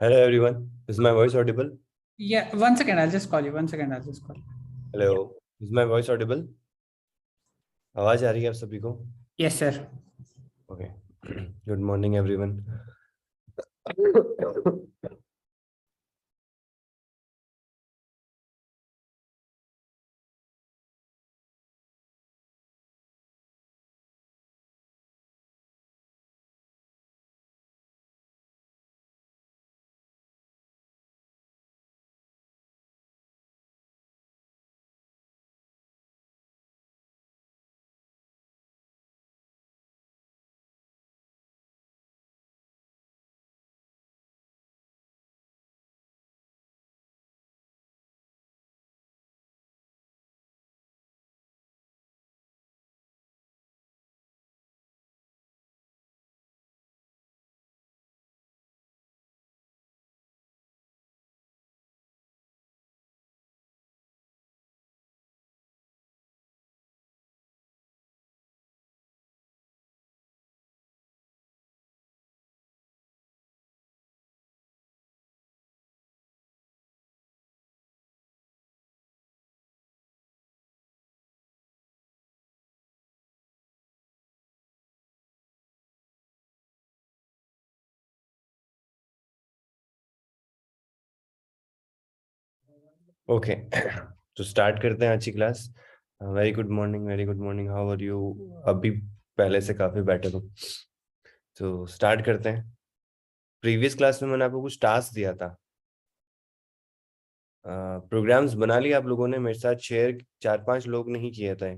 Hello everyone. Is my voice audible? Yeah, 1 second. I'll just call you. 1 second. I'll just call you. Hello. Is my voice audible? आवाज आ रही है आप सभी को? Yes, sir. Okay. Good morning everyone. Okay तो start करते हैं आज की class. Very good morning, very good morning. How are you? अभी पहले से काफी बेटर हूँ। तो स्टार्ट करते हैं। प्रीवियस क्लास में मैंने आपको कुछ टास्क दिया था। प्रोग्राम्स बना लिए आप लोगों ने, मेरे साथ शेयर 4-5 लोग नहीं किए थे।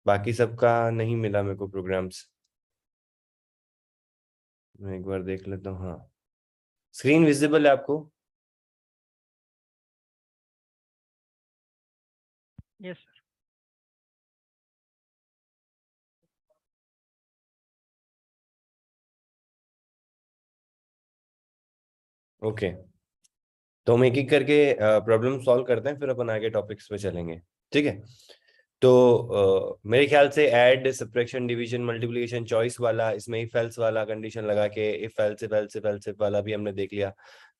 बाकी सबका नहीं मिला मेरे को प्रोग्राम्स। मैं एक बार देख लेता हूँ। हाँ, स्क्रीन विजिबल है आपको? Yes, sir. ओके, तो हम एक एक करके प्रॉब्लम सॉल्व करते हैं, फिर अपन आगे टॉपिक्स पे चलेंगे। ठीक है। तो मेरे ख्याल से add, subtraction, division, multiplication, choice वाला, इसमें इफ एल्स वाला कंडीशन लगा के if else if else if else if वाला भी हमने देख लिया।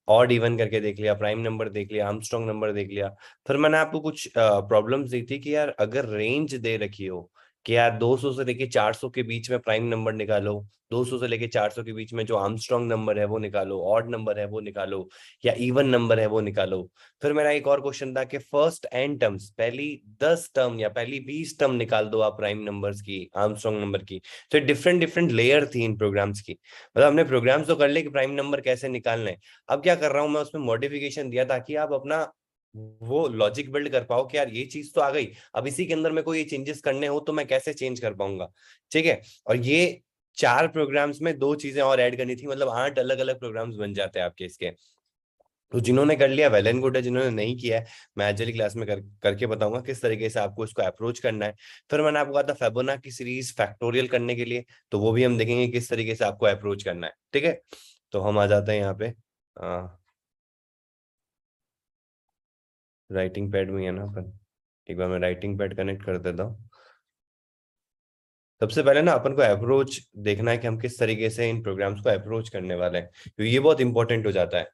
ऑड इवन करके देख लिया, प्राइम नंबर देख लिया, आर्मस्ट्रांग नंबर देख लिया। फिर मैंने आपको कुछ प्रॉब्लम्स दी थी कि यार अगर रेंज दे रखी हो कि यार 200 से लेके 400 के बीच में प्राइम नंबर निकालो, 200 से लेके 400 के बीच में जो आर्मस्ट्रांग नंबर है वो निकालो, ऑड नंबर है वो निकालो, या इवन नंबर है वो निकालो। फिर मेरा एक और क्वेश्चन था कि फर्स्ट एन टर्म्स, पहली 10 टर्म या पहली 20 टर्म निकाल दो आप प्राइम नंबर्स की, आर्मस्ट्रांग नंबर की। तो डिफरेंट डिफरेंट लेयर थी इन प्रोग्राम्स की। मतलब हमने प्रोग्राम्स तो कर लिए कि प्राइम नंबर कैसे निकालना है। अब क्या कर रहा हूं मैं, उसमें मॉडिफिकेशन दिया ताकि आप अपना वो लॉजिक बिल्ड कर पाओ कि यार ये चीज तो आ गई, अब इसी के अंदर मेरे को ये चेंजेस करने हो तो मैं कैसे चेंज कर पाऊंगा। ठीक है। और ये 4 प्रोग्राम्स में 2 चीजें और ऐड करनी थी, मतलब 8 अलग अलग प्रोग्राम्स बन जाते हैं आपके इसके। तो जिन्होंने कर लिया वेल एंड गुड है, जिन्होंने नहीं किया है मैं आज वाली क्लास में करके बताऊंगा किस तरीके से आपको इसको अप्रोच करना है। फिर मैंने आपको कहा था फेबोनाची सीरीज फैक्टोरियल करने के लिए, तो वो भी हम देखेंगे किस तरीके से आपको अप्रोच करना है। ठीक है। तो हम आ जाते हैं यहाँ पे। राइटिंग पैड में है ना अपन, एक बार मैं राइटिंग पैड कनेक्ट कर देता हूँ। सबसे पहले ना अपन को अप्रोच देखना है कि हम किस तरीके से इन प्रोग्राम्स को अप्रोच करने वाले हैं, क्योंकि ये बहुत इंपॉर्टेंट हो जाता है।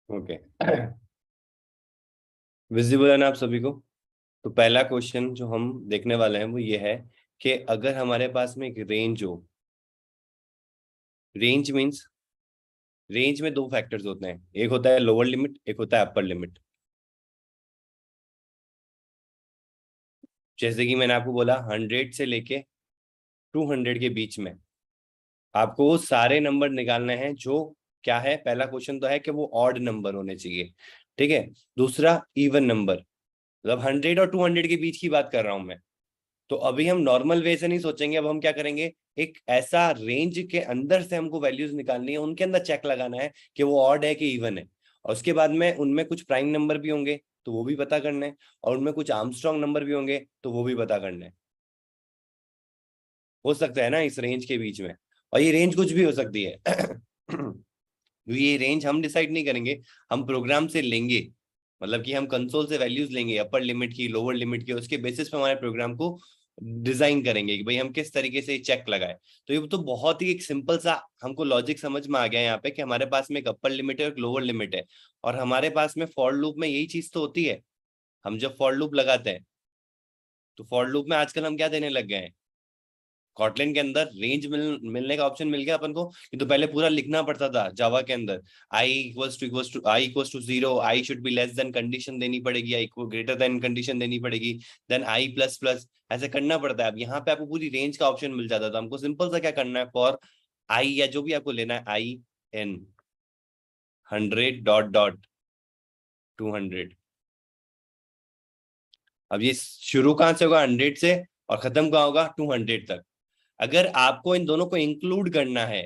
ओके, विजिबल है ना आप सभी को? तो पहला क्वेश्चन जो हम देखने वाले हैं वो ये है कि अगर हमारे पास में एक रेंज हो, रेंज मींस रेंज में दो फैक्टर्स होते हैं, एक होता है लोअर लिमिट, एक होता है अपर लिमिट। जैसे कि मैंने आपको बोला 100 से लेके 200 के बीच में आपको वो सारे नंबर निकालने हैं जो क्या है। पहला क्वेश्चन तो है कि वो ऑड नंबर होने चाहिए, ठीक है। दूसरा इवन नंबर, मतलब 100 और 200 के बीच की बात कर रहा हूं मैं। तो अभी हम नॉर्मल वे से नहीं सोचेंगे, अब हम क्या करेंगे, एक ऐसा रेंज के अंदर से हमको वैल्यूज निकालनी है, उनके अंदर चेक लगाना है कि वो ऑड है कि इवन है। और उसके बाद में उनमें कुछ प्राइम नंबर भी होंगे तो वो भी पता करना है, और उनमें कुछ आर्मस्ट्रॉन्ग नंबर भी होंगे तो वो भी पता करना है। हो सकता है ना इस रेंज के बीच में, और ये रेंज कुछ भी हो सकती है। ये रेंज हम डिसाइड नहीं करेंगे, हम प्रोग्राम से लेंगे। मतलब कि हम कंसोल से वैल्यूज लेंगे अपर लिमिट की, लोअर लिमिट की, उसके बेसिस पे हमारे प्रोग्राम को डिजाइन करेंगे कि भाई हम किस तरीके से चेक लगाए। तो ये तो बहुत ही एक सिंपल सा हमको लॉजिक समझ में आ गया यहाँ पे कि हमारे पास में एक अपर लिमिट है और एक लोअर लिमिट है, और हमारे पास में फॉर लूप में यही चीज तो होती है। हम जब फॉर लूप लगाते हैं तो फॉर लूप में आजकल हम क्या देने लग गए हैं, कॉटलिन के अंदर रेंज मिलने का ऑप्शन मिल गया अपन को। ये तो पहले पूरा लिखना पड़ता था जावा के अंदर, I equals to I should be less than condition देनी पड़ेगी, आई को ग्रेटर देन कंडीशन देनी पड़ेगी, देन आई प्लस प्लस, ऐसे करना पड़ता है। अब यहाँ पे आपको पूरी रेंज का ऑप्शन मिल जाता था, हमको सिंपल सा क्या करना है, फॉर आई या जो भी आपको लेना है, आई एन 100 डॉट डॉट 200। अब ये शुरू कहां से होगा, 100 से, और खत्म कहां होगा, 200 तक। अगर आपको इन दोनों को इंक्लूड करना है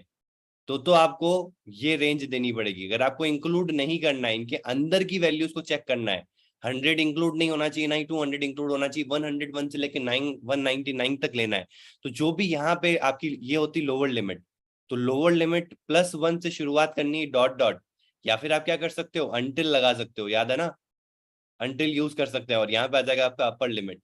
तो आपको ये रेंज देनी पड़ेगी। अगर आपको इंक्लूड नहीं करना है, इनके अंदर की वैल्यूज को चेक करना है, 100 इंक्लूड नहीं होना चाहिए, ना ही 200 इंक्लूड होना चाहिए, 101 से लेके 199 तक लेना है। तो जो भी यहाँ पे आपकी ये होती लोअर लिमिट, तो लोअर लिमिट +1 से शुरुआत करनी है, डॉट डॉट, या फिर आप क्या कर सकते हो, अंटिल लगा सकते हो, याद है ना, अंटिल यूज कर सकते हैं, और यहाँ पे आ जाएगा आपका अपर लिमिट।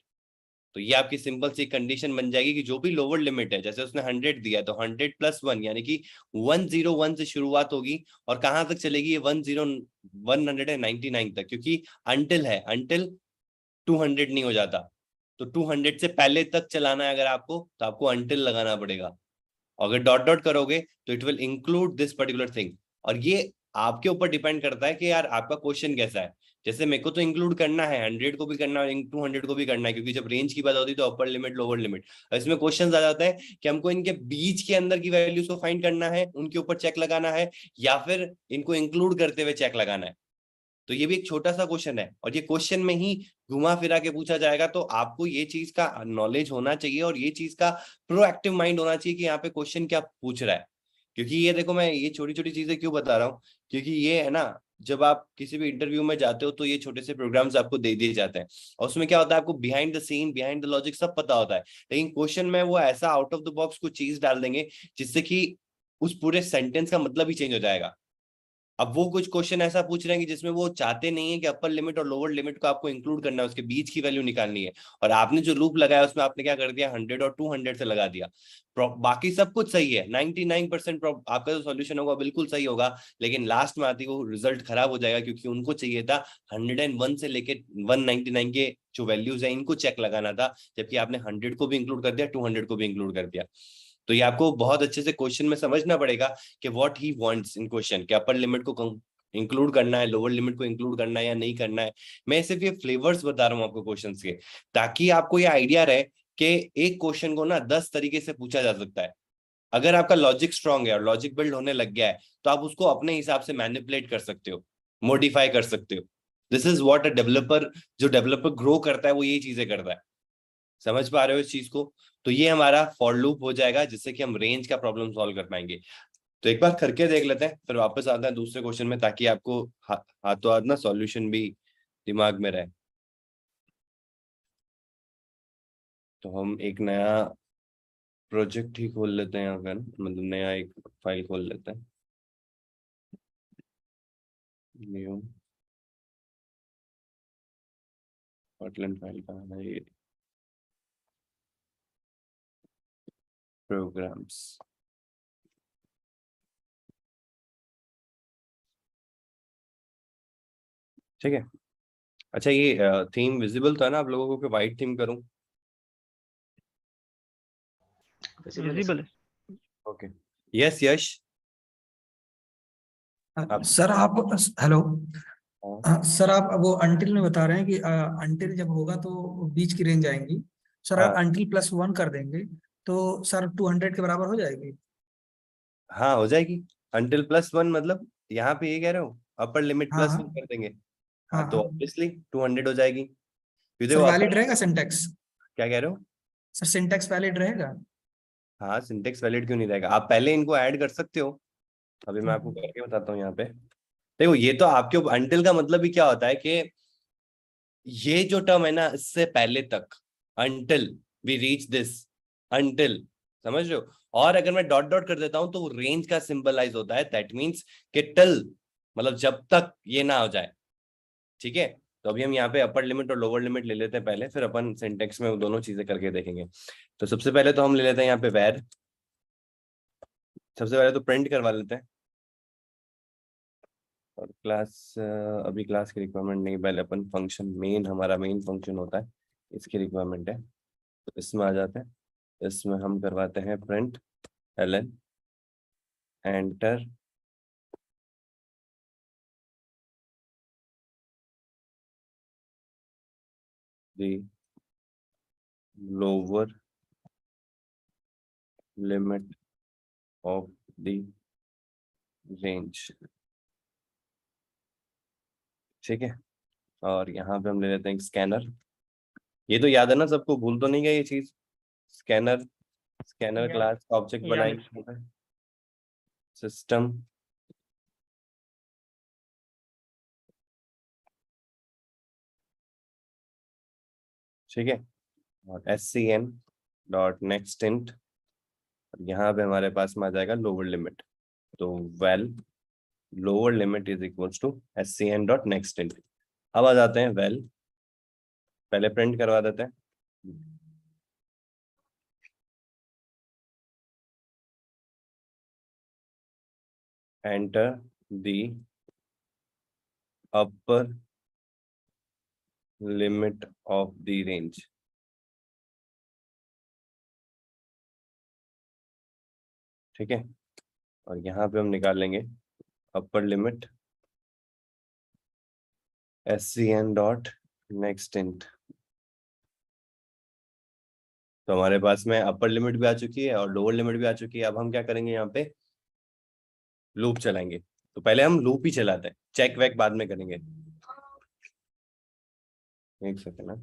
तो ये आपकी सिंपल सी कंडीशन बन जाएगी कि जो भी लोअर लिमिट है, जैसे उसने 100 दिया है तो 100 + 1 यानी कि 101 से शुरुआत होगी, और कहां तक चलेगी ये, 199 तक, क्योंकि अंटिल है, अंटिल 200 नहीं हो जाता। तो 200 से पहले तक चलाना है अगर आपको, तो आपको अंटिल लगाना पड़ेगा। अगर डॉट डॉट करोगे तो it will include this particular thing. और ये आपके ऊपर डिपेंड करता है कि यार आपका क्वेश्चन कैसा है। जैसे मेरे को तो इंक्लूड करना है, 100 को भी करना है, 200 को भी करना है, क्योंकि जब रेंज की बात होती है तो अपर लिमिट लोअर लिमिट। इसमें क्वेश्चन आ जाता है कि हमको इनके बीच के अंदर की वैल्यूज को फाइंड करना है, उनके ऊपर चेक लगाना है, या फिर इनको इंक्लूड करते हुए चेक लगाना है। तो ये भी एक छोटा सा क्वेश्चन है, और ये क्वेश्चन में ही घुमा फिरा के पूछा जाएगा। तो आपको ये चीज का नॉलेज होना चाहिए, और ये चीज का प्रोएक्टिव माइंड होना चाहिए कि यहाँ पे क्वेश्चन क्या पूछ रहा है। क्योंकि ये देखो, मैं ये छोटी छोटी चीजें क्यों बता रहा हूँ, क्योंकि ये है ना, जब आप किसी भी इंटरव्यू में जाते हो तो ये छोटे से प्रोग्राम्स आपको दे दिए जाते हैं, और उसमें क्या होता है, आपको behind the scene, behind the logic सब पता होता है। लेकिन क्वेश्चन में वो ऐसा आउट ऑफ द बॉक्स कुछ चीज डाल देंगे जिससे कि उस पूरे सेंटेंस का मतलब ही चेंज हो जाएगा। अब वो कुछ क्वेश्चन ऐसा पूछ रहे हैं कि जिसमें वो चाहते नहीं है कि अपर लिमिट और लोअर लिमिट को आपको इंक्लूड करना है, उसके बीच की वैल्यू निकालनी है। और आपने जो लूप लगाया उसमें आपने क्या कर दिया, 100 और 200 से लगा दिया। बाकी सब कुछ सही है, 99% आपका जो सोल्यूशन होगा बिल्कुल सही होगा, लेकिन लास्ट में आती वो रिजल्ट खराब हो जाएगा, क्योंकि उनको चाहिए था 101 से लेके 199 के जो वैल्यूज है इनको चेक लगाना था, जबकि आपने 100 को भी इंक्लूड कर दिया, 200 को भी इंक्लूड कर दिया। तो ये आपको बहुत अच्छे से क्वेश्चन में समझना पड़ेगा कि what he wants in question, कि अपर लिमिट को इंक्लूड करना है, लोअर लिमिट को इंक्लूड करना है या नहीं करना है। मैं सिर्फ ये फ्लेवर्स बता रहा हूँ आपको क्वेश्चंस के, ताकि आपको ये आइडिया रहे कि एक क्वेश्चन को ना 10 तरीके से पूछा जा सकता है। अगर आपका लॉजिक स्ट्रांग है और लॉजिक बिल्ड होने लग गया है, तो आप उसको अपने हिसाब से मैनिपुलेट कर सकते हो, मॉडिफाई कर सकते हो। This is what a developer, जो डेवलपर ग्रो करता है वो यही चीजें करता है। समझ पा रहे हो इस चीज को? तो ये हमारा फॉर लूप हो जाएगा, जिससे कि हम रेंज का प्रॉब्लम सॉल्व कर पाएंगे। तो एक बार करके देख लेते हैं, फिर वापस आते हैं दूसरे क्वेश्चन में, ताकि आपको हाथों हाथ ना सॉल्यूशन भी दिमाग में रहे। तो हम एक नया प्रोजेक्ट ही खोल लेते हैं यहाँ पे ना, मतलब नया एक फाइल खोल लेते हैं। न्यू आउटलाइन फाइल कहाँ है ये, प्रोग्राम्स। ठीक है। अच्छा, ये थीम विजिबल था ना आप लोगों को कि वाइट थीम करूं? विजिबल है। ओके। यस यश। सर आप हेलो। हाँ सर आप वो अंटिल में बता रहे हैं कि अंटिल जब होगा तो बीच की रेंज आएंगी। सर हाँ अंटिल +1 कर देंगे तो सर 200 के बराबर हो जाएगी। हाँ, हो जाएगी। अंटिल +1 मतलब यहाँ पे ये कह रहे हो अपर लिमिट हाँ +1 हाँ कर देंगे। हाँ हाँ, तो हाँ। ऑब्वियसली 200 हो जाएगी, क्योंकि सर देखो वैलिड अपर। रहेगा सिंटेक्स? क्या कह रहे हो? सर सिंटेक्स वैलिड रहेगा? हाँ, सिंटेक्स वैलिड क्यों नहीं रहेगा? आप पहले इनको ऐड कर सकते हो। अभी मैं आपको हाँ करके बताता हूँ यहाँ पे। देखो, ये तो आपके अंटिल का मतलब ही क्या होता है कि ये जो टर्म है ना, इससे पहले तक, until we reach this, until, समझ रहे हो? और अगर मैं डॉट डॉट कर देता हूं तो वो रेंज का सिंबलाइज होता है, दैट मीन्स कि टिल, मतलब जब तक ये ना हो जाए। ठीक है। तो अभी हम यहाँ पे अपर लिमिट और लोअर लिमिट ले लेते हैं पहले, फिर अपन सिंटेक्स में वो दोनों चीजें करके देखेंगे। तो सबसे पहले तो हम ले लेते हैं यहाँ पे वैर। सबसे पहले तो प्रिंट करवा लेते हैं। और क्लास, अभी क्लास की रिक्वायरमेंट नहीं, पहले अपन फंक्शन, मेन हमारा मेन फंक्शन होता है, इसकी रिक्वायरमेंट है। तो इसमें आ जाते हैं। इसमें हम करवाते हैं print ln enter the lower limit of the range. ठीक है। और यहाँ पे हम ले लेते हैं स्कैनर। ये तो याद है ना सबको, भूल तो नहीं गया ये चीज? स्कैनर, स्कैनर याद क्लास ऑब्जेक्ट याद है। बनाएंगे सिस्टम। ठीक है। और scn डॉट नेक्स्ट इंट, यहाँ पे हमारे पास में आ जाएगा लोअर लिमिट। तो well lower limit is equals to scn dot next int. अब आ जाते हैं वेल, पहले प्रिंट करवा देते हैं। Enter the upper limit of the range. ठीक है। और यहाँ पे हम निकाल लेंगे upper limit scn dot next int. तो हमारे पास में अपर लिमिट भी आ चुकी है और लोअर लिमिट भी आ चुकी है। अब हम क्या करेंगे, यहाँ पे लूप चलाएंगे। तो पहले हम लूप ही चलाते हैं, चेक वेक बाद में करेंगे। एक सेकेंड ना।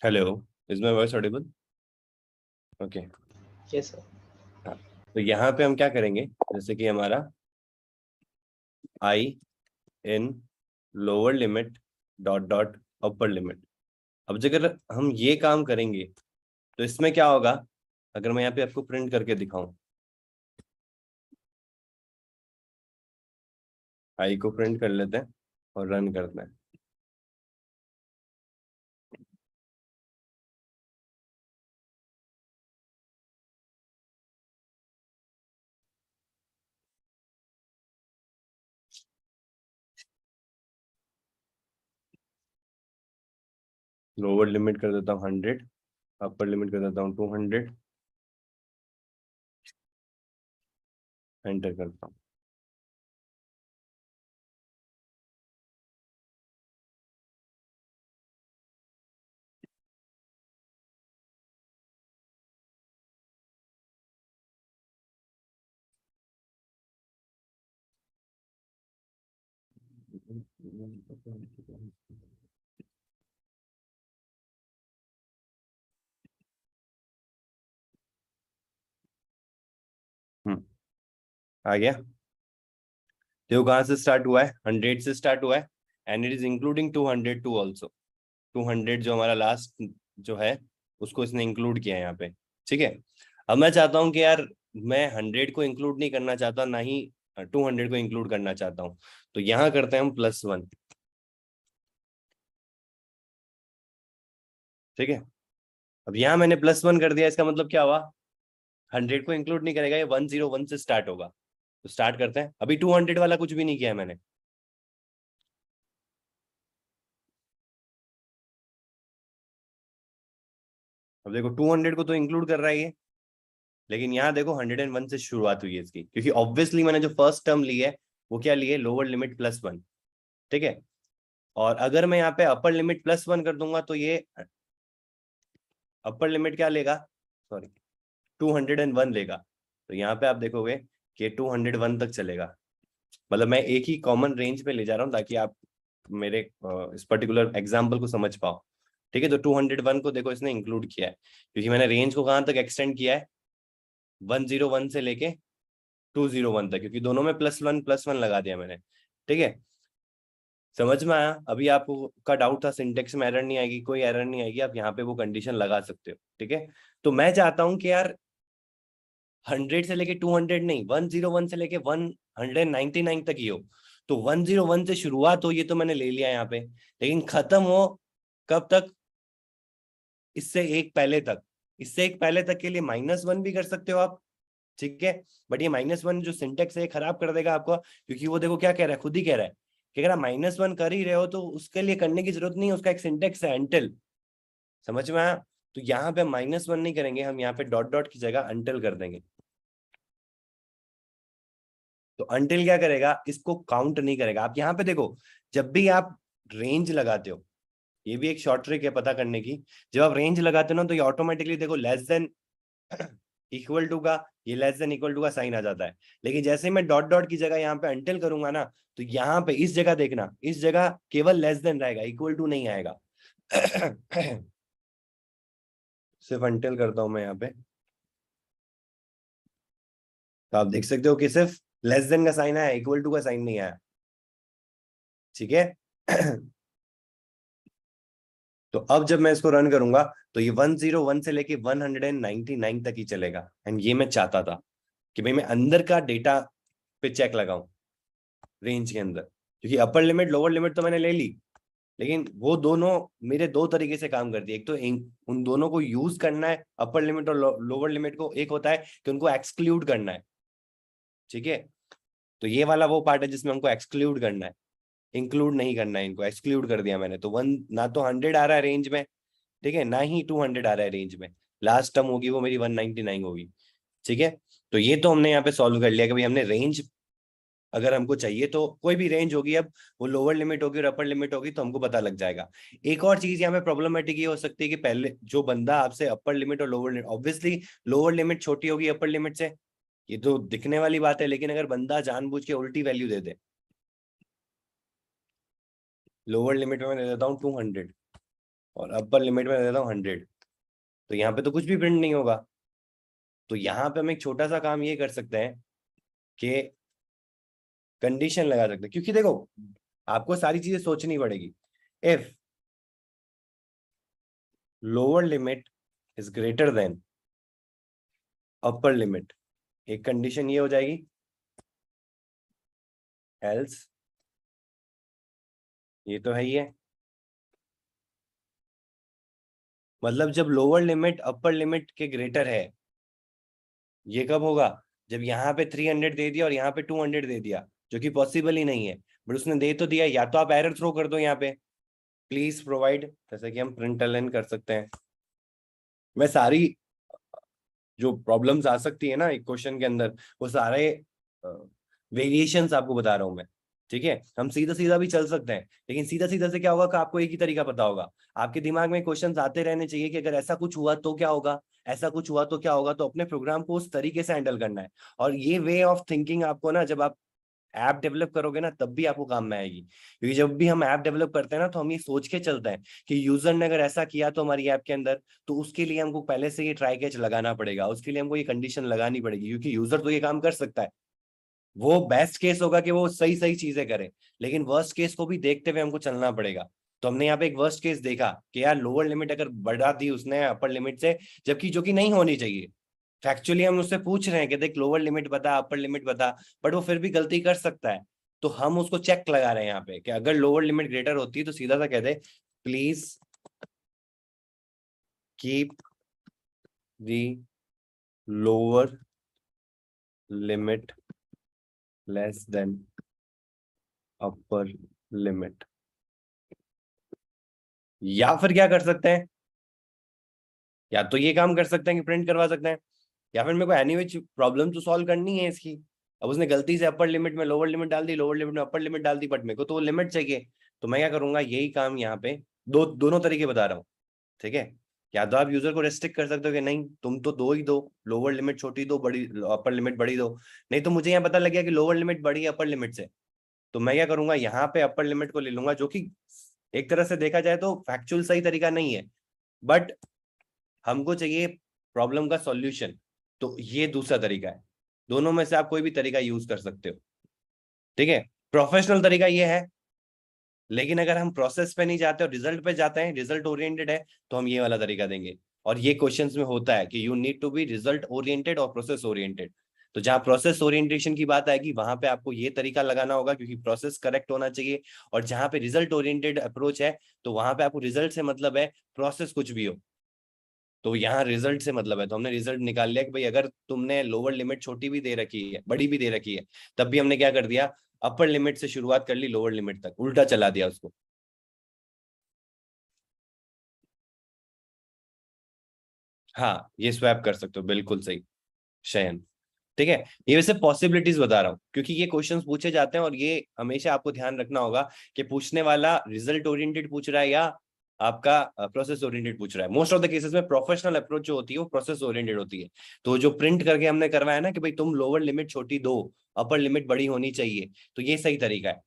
Hello, is my voice Audible? Okay. Yes sir. हाँ, तो यहाँ पे हम क्या करेंगे, जैसे कि हमारा I in lower limit dot dot upper limit. अब अगर हम ये काम करेंगे तो इसमें क्या होगा, अगर मैं यहाँ पे आपको प्रिंट करके दिखाऊं, आई को प्रिंट कर लेते हैं और रन करते हैं। लोअर लिमिट कर देता हूँ 100, अपर लिमिट कर देता हूँ 200, एंटर करता हूँ। आ गया। देखो कहाँ से स्टार्ट हुआ है, 100 से स्टार्ट हुआ है, and it is including 202 also. 200 जो हमारा लास्ट जो है उसको इसने इंक्लूड किया है यहाँ पे। ठीक है, अब मैं चाहता हूँ कि यार मैं 100 को इंक्लूड नहीं करना चाहता, ना ही 200 को इंक्लूड करना चाहता हूँ। तो यहाँ करते हैं हम +1। ठीक है, अब यहाँ मैंने +1 कर दिया, इसका मतलब क्या हुआ, 100 को इंक्लूड नहीं करेगा, ये 101 से स्टार्ट होगा। तो स्टार्ट करते हैं। अभी 200 वाला कुछ भी नहीं किया है मैंने। अब देखो 200 को तो इंक्लूड कर रहा है ये, लेकिन यहाँ देखो 101 से शुरुआत हुई है इसकी, क्योंकि ऑब्वियसली मैंने जो फर्स्ट टर्म ली है वो क्या ली है, लोअर लिमिट +1। ठीक है, और अगर मैं यहाँ पे अपर लिमिट +1 कर दूंगा तो ये अपर लिमिट क्या लेगा, सॉरी 201 लेगा। तो यहाँ पे आप देखोगे कि 201 तक चलेगा। मतलब मैं एक ही कॉमन रेंज पे ले जा रहा हूँ ताकि आप मेरे इस पर्टिकुलर एग्जाम्पल को समझ पाओ। ठीक है, तो 201 को देखो इसने इंक्लूड किया है, क्योंकि मैंने रेंज को कहाँ तक एक्सटेंड किया है, 101 से लेके 201 तक, क्योंकि दोनों में +1 लगा दिया मैंने। ठीक है, समझ में आया। अभी आपको का डाउट था, सिंटेक्स में एरर नहीं आएगी, कोई एरर नहीं आएगी, आप यहाँ पे वो कंडीशन लगा सकते हो। ठीक है, तो मैं चाहता हूँ कि यार 100 से लेके 200 नहीं, 101 से लेके 199 तक ही हो। तो 101 से शुरुआत हो, ये तो मैंने ले लिया यहाँ पे, लेकिन खत्म हो कब तक, इससे एक पहले तक। इससे एक पहले तक के लिए -1 भी कर सकते हो आप। ठीक है, बट ये -1 जो सिंटेक्स है ये खराब कर देगा आपको, क्योंकि वो देखो क्या कह रहा है, खुद ही कह रहा है कि अगर आप -1 कर ही रहे हो तो उसके लिए करने की जरूरत नहीं है, उसका एक सिंटेक्स है अनटिल। समझ में आया। तो यहाँ पे -1 नहीं करेंगे हम, यहाँ पे डॉट डॉट की जगह अनटिल कर देंगे। तो अनटिल क्या करेगा, इसको काउंट नहीं करेगा। आप यहाँ पे देखो, जब भी आप रेंज लगाते हो, ये भी एक शॉर्ट ट्रिक है पता करने की, जब आप रेंज लगाते हो ना तो ये ऑटोमेटिकली देखो लेस देन इक्वल टू का, ये लेस देन इक्वल टू का साइन आ जाता है। लेकिन जैसे ही मैं डॉट डॉट की जगह यहाँ पे अनटिल करूंगा ना, तो यहाँ पे इस जगह देखना, इस जगह केवल लेस देन रहेगा, इक्वल टू नहीं आएगा। सिर्फ अनटिल करता हूं मैं यहाँ पे, तो आप देख सकते हो कि सिर्फ लेस देन का साइन आया, इक्वल टू का साइन नहीं आया। ठीक है। तो अब जब मैं इसको रन करूंगा तो ये 101 से लेके 199 तक ही चलेगा। एंड ये मैं चाहता था कि भाई मैं अंदर का डेटा पे चेक लगाऊं रेंज के अंदर, क्योंकि अपर लिमिट लोअर लिमिट तो मैंने ले ली, लेकिन वो दोनों मेरे दो तरीके से काम करती है। एक तो उन दोनों को यूज करना है, अपर लिमिट और लोअर लिमिट को। एक होता है कि उनको एक्सक्लूड करना है। ठीक है, तो ये वाला वो पार्ट है जिसमें हमको एक्सक्लूड करना है, इंक्लूड नहीं करना है। इनको एक्सक्लूड कर दिया मैंने, तो ना तो 100 आ रहा है रेंज में, ठीक है, ना ही 200 आ रहा है रेंज में। लास्ट टर्म होगी वो मेरी 199 होगी। ठीक है, तो ये तो हमने यहाँ पे सॉल्व कर लिया कि भाई हमने रेंज अगर हमको चाहिए तो कोई भी रेंज होगी, अब वो लोअर लिमिट होगी और अपर लिमिट होगी तो हमको पता लग जाएगा। एक और चीज यहाँ पे प्रॉब्लमेटिक ये हो सकती है कि पहले जो बंदा आपसे अपर लिमिट और lower limit, obviously lower limit छोटी होगी अपर लिमिट से, ये तो दिखने वाली बात है। लेकिन अगर बंदा जानबूझ के उल्टी वैल्यू दे दे, लोअर लिमिट में मैं दे देता हूँ 200 और अपर लिमिट में दे देता हूँ 100, तो यहाँ पे तो कुछ भी प्रिंट नहीं होगा। तो यहाँ पे हम एक छोटा सा काम ये कर सकते हैं कि कंडीशन लगा सकते हैं, क्योंकि देखो आपको सारी चीजें सोचनी पड़ेगी। If lower limit is greater than upper limit, एक कंडीशन ये हो जाएगी, एल्स, ये तो है ही है, मतलब जब लोअर लिमिट अपर लिमिट के ग्रेटर है, ये कब होगा, जब यहाँ पे 300 दे दिया और यहाँ पे 200 दे दिया, जो कि पॉसिबल ही नहीं है, बट उसने दे तो दिया। या तो आप एरर थ्रो कर दो यहाँ पे, प्लीज प्रोवाइड, जैसे कि हम प्रिंट एलएन कर सकते हैं। मैं सारी जो प्रॉब्लम्स आ सकती है ना एक क्वेश्चन के अंदर, वो सारे वेरिएशंस आपको बता रहा हूं मैं, ठीक है। हम सीधा सीधा भी चल सकते हैं, लेकिन सीधा सीधा से क्या होगा कि आपको एक ही तरीका पता होगा। आपके दिमाग में क्वेश्चंस आते रहने चाहिए कि अगर ऐसा कुछ हुआ तो क्या होगा, ऐसा कुछ हुआ तो क्या होगा, तो अपने प्रोग्राम को उस तरीके से हैंडल करना है। और ये वे ऑफ थिंकिंग आपको ना, जब आप ऐप डेवलप करोगे ना, तब भी आपको काम में आएगी। क्योंकि जब भी हम ऐप डेवलप करते हैं ना, तो हम ये सोच के चलते हैं कि यूजर ने अगर ऐसा किया तो हमारी ऐप के अंदर, तो उसके लिए हमको पहले से ये ट्राई कैच लगाना पड़ेगा, उसके लिए हमको ये कंडीशन लगानी पड़ेगी, क्योंकि यूजर तो ये काम कर सकता है। वो बेस्ट केस होगा कि वो सही सही चीजें करे, लेकिन वर्स्ट केस को भी देखते हुए हमको चलना पड़ेगा। तो हमने यहाँ पे एक वर्स्ट केस देखा कि यार लोअर लिमिट अगर बढ़ा दी उसने अपर लिमिट से, जबकि जो कि नहीं होनी चाहिए। फैक्चुअली हम उससे पूछ रहे हैं कि देख लोअर लिमिट बता, अपर लिमिट बता, बट वो फिर भी गलती कर सकता है। तो हम उसको चेक लगा रहे हैं यहाँ पे कि अगर लोअर लिमिट ग्रेटर होती है तो सीधा सा कह दे, please keep the lower limit less than upper limit. या फिर क्या कर सकते हैं, या तो ये काम कर सकते हैं कि प्रिंट करवा सकते हैं, या फिर मेरे को एनीवे प्रॉब्लम तो सॉल्व करनी है इसकी। अब उसने गलती से अपर लिमिट में लोअर लिमिट डाल दी, लोअर लिमिट में अपर लिमिट डाल दी, बट मेरे को तो वो लिमिट चाहिए। तो मैं क्या करूंगा, यही काम यहाँ पे दोनों तरीके बता रहा हूँ, ठीक है। या तो आप यूजर को रेस्ट्रिक्ट कर सकते हो कि नहीं तुम तो दो ही दो, लोअर लिमिट छोटी दो, बड़ी अपर लिमिट बड़ी दो। नहीं तो मुझे यहाँ पता लग गया कि लोअर लिमिट बड़ी है अपर लिमिट से, तो मैं क्या करूंगा, यहाँ पे अपर लिमिट को ले लूंगा, जो कि एक तरह से देखा जाए तो फैक्चुअल सही तरीका नहीं है, बट हमको चाहिए प्रॉब्लम का सॉल्यूशन। तो ये दूसरा तरीका है। दोनों में से आप कोई भी तरीका यूज कर सकते हो, ठीक है। प्रोफेशनल तरीका ये है, लेकिन अगर हम प्रोसेस पे नहीं जाते और रिजल्ट पे जाते हैं, रिजल्ट ओरिएंटेड है, तो हम ये वाला तरीका देंगे। और ये क्वेश्चंस में होता है कि you need to be result oriented और प्रोसेस ओरिएंटेड। तो जहां प्रोसेस ओरिएंटेशन की बात आएगी, वहां पे आपको ये तरीका लगाना होगा, क्योंकि प्रोसेस करेक्ट होना चाहिए। और जहां पे रिजल्ट ओरिएंटेड अप्रोच है, तो वहां पे आपको रिजल्ट से मतलब है, प्रोसेस कुछ भी हो। तो यहाँ रिजल्ट से मतलब है, तो हमने रिजल्ट निकाल लिया कि भाई अगर तुमने लोअर लिमिट छोटी भी दे रखी है, बड़ी भी दे रखी है, तब भी हमने क्या कर दिया, अपर लिमिट से शुरुआत कर ली लोअर लिमिट तक, उल्टा चला दिया उसको। हाँ, ये स्वैप कर सकते हो, बिल्कुल सही शयन, ठीक है। ये वैसे पॉसिबिलिटीज बता रहा हूँ, क्योंकि ये क्वेश्चंस पूछे जाते हैं, और ये हमेशा आपको ध्यान रखना होगा कि पूछने वाला रिजल्ट ओरिएंटेड पूछ रहा है या आपका प्रोसेस ओरिएंटेड पूछ रहा है। मोस्ट ऑफ द केसेस में प्रोफेशनल अप्रोच जो होती है वो प्रोसेस ओरिएंटेड होती है। तो जो प्रिंट करके हमने करवाया ना कि भाई तुम लोअर लिमिट छोटी दो, अपर लिमिट बड़ी होनी चाहिए, तो ये सही तरीका है,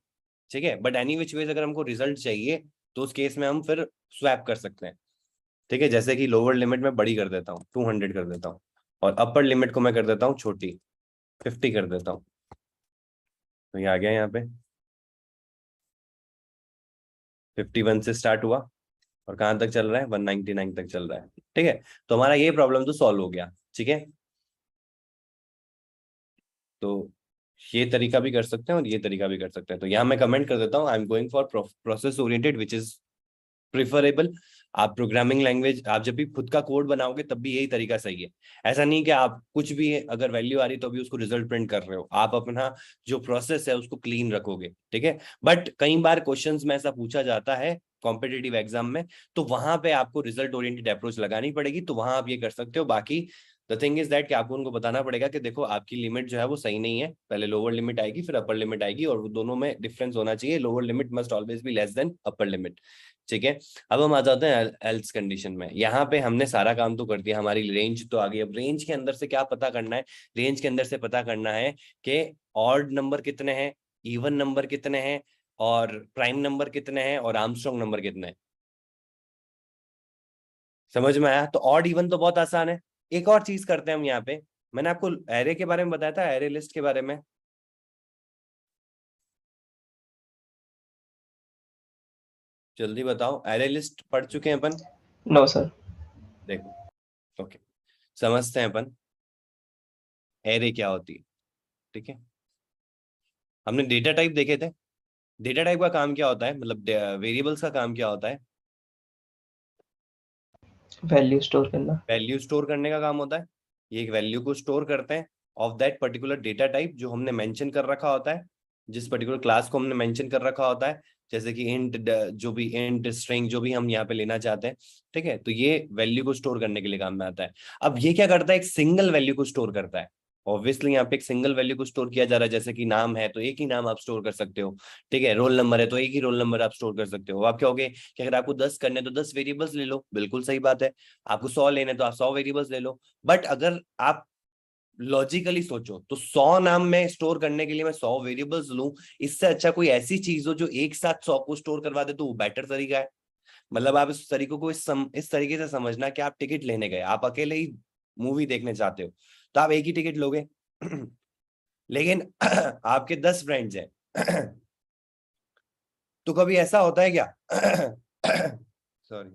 ठीक है। बट एनी विच वेज अगर हमको रिजल्ट चाहिए, तो उस केस में हम फिर स्वैप कर सकते हैं, ठीक है। जैसे कि लोअर लिमिट में बड़ी कर देता हूँ, 200 कर देता हूँ, और अपर लिमिट को मैं कर देता हूँ छोटी, 50 कर देता हूँ। तो ये आ गया यहाँ पे 51 से स्टार्ट हुआ, और कहाँ तक चल रहा है, 199 तक चल रहा है, ठीक है। तो हमारा ये प्रॉब्लम तो सॉल्व हो गया, ठीक है। तो ये तरीका भी कर सकते हैं और ये तरीका भी कर सकते हैं। तो यहाँ मैं कमेंट कर देता हूँ, I am going for process oriented which is preferable. आप प्रोग्रामिंग लैंग्वेज, आप जब भी खुद का कोड बनाओगे तब भी यही तरीका सही है। ऐसा नहीं कि आप कुछ भी अगर वैल्यू आ रही तो भी उसको रिजल्ट प्रिंट कर रहे हो, आप अपना जो प्रोसेस है उसको क्लीन रखोगे, ठीक है। बट कई बार क्वेश्चंस में ऐसा पूछा जाता है कॉम्पिटिटिव एग्जाम में, तो वहां पे आपको रिजल्ट ओरिएंटेड अप्रोच लगानी पड़ेगी, तो वहां आप ये कर सकते हो। बाकी द थिंग इज दैट कि आपको उनको बताना पड़ेगा कि देखो आपकी लिमिट जो है वो सही नहीं है, पहले लोअर लिमिट आएगी फिर अपर लिमिट आएगी, और वो दोनों में डिफरेंस होना चाहिए, lower limit must always be less than upper limit, ठीक है। अब हम आ जाते हैं एल्स कंडीशन में। यहाँ पे हमने सारा काम तो कर दिया, हमारी रेंज तो आ गई। अब रेंज के अंदर से क्या पता करना है, रेंज के अंदर से पता करना है कि ऑड नंबर कितने हैं, इवन नंबर कितने हैं, और प्राइम नंबर कितने हैं, और आर्मस्ट्रांग नंबर कितने हैं। समझ में आया? तो ऑड इवन तो बहुत आसान है। एक और चीज करते हैं हम यहाँ पे, मैंने आपको एरे के बारे में बताया था, एरे लिस्ट के बारे में। जल्दी बताओ, एरे लिस्ट पढ़ चुके हैं अपन? No sir. देखो, ओके, समझते हैं अपन एरे क्या होती है। ठीक है, हमने डेटा टाइप देखे थे। डेटा टाइप का काम क्या होता है, मतलब वेरिएबल्स का काम क्या होता है? वैल्यू स्टोर करना। वैल्यू स्टोर करने का काम होता है। ये एक वैल्यू को स्टोर करते हैं of that particular data type जो हमने मेंशन कर रखा होता है, जिस पर्टिकुलर क्लास को हमने मेंशन कर रखा होता है, जैसे कि इंट, जो भी इंट, स्ट्रिंग, जो भी हम यहाँ पे लेना चाहते हैं। ठीक है, तो ये वैल्यू को स्टोर करने के लिए काम में आता है। अब ये क्या करता है, एक सिंगल वैल्यू को स्टोर करता है। ऑब्वियसली यहाँ पे एक सिंगल वैल्यू को स्टोर किया जा रहा है, जैसे कि नाम है तो एक ही नाम आप स्टोर कर सकते हो। ठीक है, रोल नंबर है तो एक ही रोल नंबर आप स्टोर कर सकते हो। आप क्या होगे कि अगर आपको 10 करने तो 10 वेरिएबल्स ले लो, बिल्कुल सही बात है। आपको 100 लेने तो आप 100 वेरिएबल्स ले लो। बट अगर आप लॉजिकली सोचो तो 100 नाम में स्टोर करने के लिए मैं 100 वेरिएबल्स लूं, इससे अच्छा कोई ऐसी चीज हो जो एक साथ 100 को स्टोर करवा दे, तो वो बेटर तरीका है। मतलब आप इस तरीके को इस तरीके से समझना कि आप टिकट लेने गए, आप अकेले ही मूवी देखने चाहते हो तो आप एक ही टिकट लोगे। लेकिन आपके 10 फ्रेंड्स हैं। तो कभी ऐसा होता है क्या? सॉरी,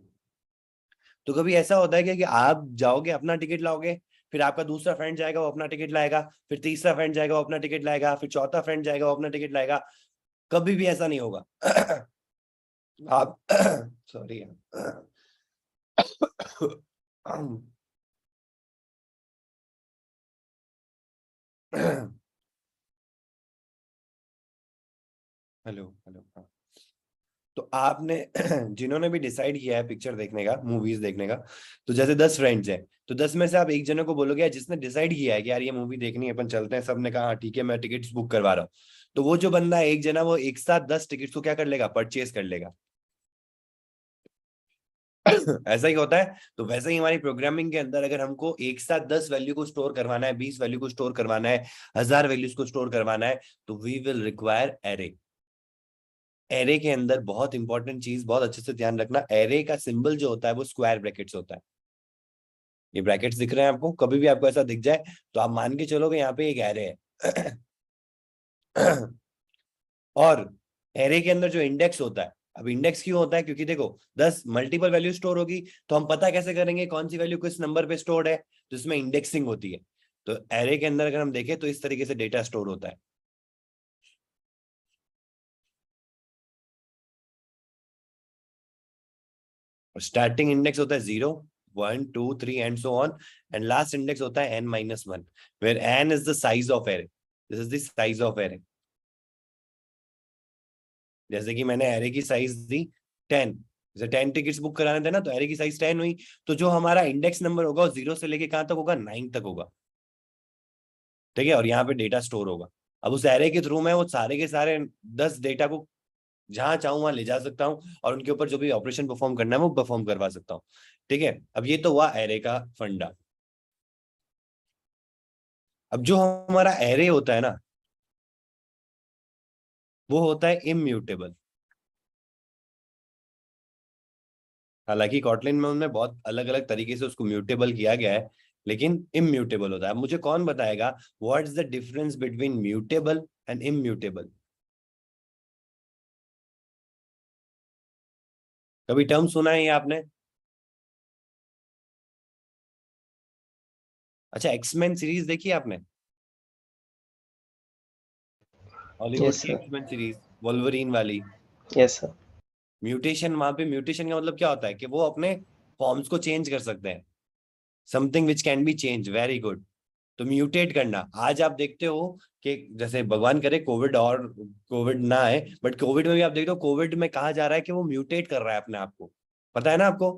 तो कभी ऐसा होता है क्या कि आप जाओगे, अपना टिकट लाओगे, फिर आपका दूसरा फ्रेंड जाएगा, वो अपना टिकट लाएगा, फिर तीसरा फ्रेंड जाएगा, वो अपना टिकट लाएगा, फिर चौथा फ्रेंड जाएगा, वो अपना टिकट लाएगा? कभी भी ऐसा नहीं होगा। आप सॉरी, हेलो हेलो, हाँ। तो आपने जिन्होंने भी डिसाइड किया है पिक्चर देखने का, मूवीज देखने का, तो जैसे 10 फ्रेंड्स हैं, तो 10 में से आप एक जने को बोलोगे यार, जिसने डिसाइड किया है कि यार ये मूवी देखनी है, अपन चलते हैं, सबने कहा हाँ ठीक है मैं टिकट्स बुक करवा रहा हूँ, तो वो जो बंदा है एक जना, वो एक साथ 10 टिकट्स को क्या कर लेगा, परचेज कर लेगा। ऐसा ही होता है। तो वैसे ही हमारी प्रोग्रामिंग के अंदर अगर हमको एक साथ 10 वैल्यू को स्टोर करवाना है, 20 वैल्यू को स्टोर करवाना है, 1000 वैल्यूज को स्टोर करवाना है, तो we will require array. Array के अंदर बहुत इंपॉर्टेंट चीज, बहुत अच्छे से ध्यान रखना, एरे का सिंबल जो होता है वो स्क्वायर ब्रैकेट्स होता है। ये ब्रैकेट्स दिख रहे हैं आपको, कभी भी आपको ऐसा दिख जाए तो आप मान के चलोगे यहाँ पे एक एरे है। और एरे के अंदर जो इंडेक्स होता है, अब इंडेक्स क्यों होता है, क्योंकि देखो 10 मल्टीपल वैल्यू स्टोर होगी, तो हम पता कैसे करेंगे कौन सी वैल्यू किस नंबर पे स्टोर्ड है, तो इसमें इंडेक्सिंग होती है। तो एरे के अंदर अगर हम देखें तो इस तरीके से डेटा स्टोर होता है। स्टार्टिंग इंडेक्स होता है 0, 1, 2, 3 and so on, and last index होता है n-1, where n is the size of array. This is the size of array. जैसे कि मैंने एरे की साइज दी 10, जैसे 10 टिकट्स बुक कराने थे ना, तो एरे की साइज 10 हुई, तो जो हमारा इंडेक्स नंबर होगा वो 0 से लेके कहां तक होगा, 9 तक होगा। ठीक है, और यहाँ पे डेटा स्टोर होगा। अब उस एरे के थ्रू मैं वो सारे के सारे 10 डेटा को जहां चाहूं वहां ले जा सकता हूँ, और उनके ऊपर जो भी ऑपरेशन परफॉर्म करना है वो परफॉर्म करवा सकता हूँ। ठीक है, अब ये तो हुआ एरे का फंडा। अब जो हमारा एरे होता है ना, वो होता है इम्यूटेबल। हालांकि कॉटलिन में उन्होंने बहुत अलग अलग तरीके से उसको म्यूटेबल किया गया है, लेकिन इम्यूटेबल होता है। अब मुझे कौन बताएगा what is the difference between mutable and immutable? कभी टर्म सुना है ये आपने? अच्छा, एक्समैन सीरीज देखी है आपने? हॉलीवुड यस की सर। एक्समैन सीरीज, वोल्वरीन वाली। Yes sir. म्यूटेशन, वहां पे म्यूटेशन का मतलब क्या होता है कि वो अपने फॉर्म्स को चेंज कर सकते हैं। Something which can be change, very good. तो म्यूटेट करना, आज आप देखते हो कि जैसे भगवान करे कोविड ना आए, बट कोविड में भी आप देखते हो, कोविड में कहा जा रहा है कि वो म्यूटेट कर रहा है अपने आप को। पता है ना आपको?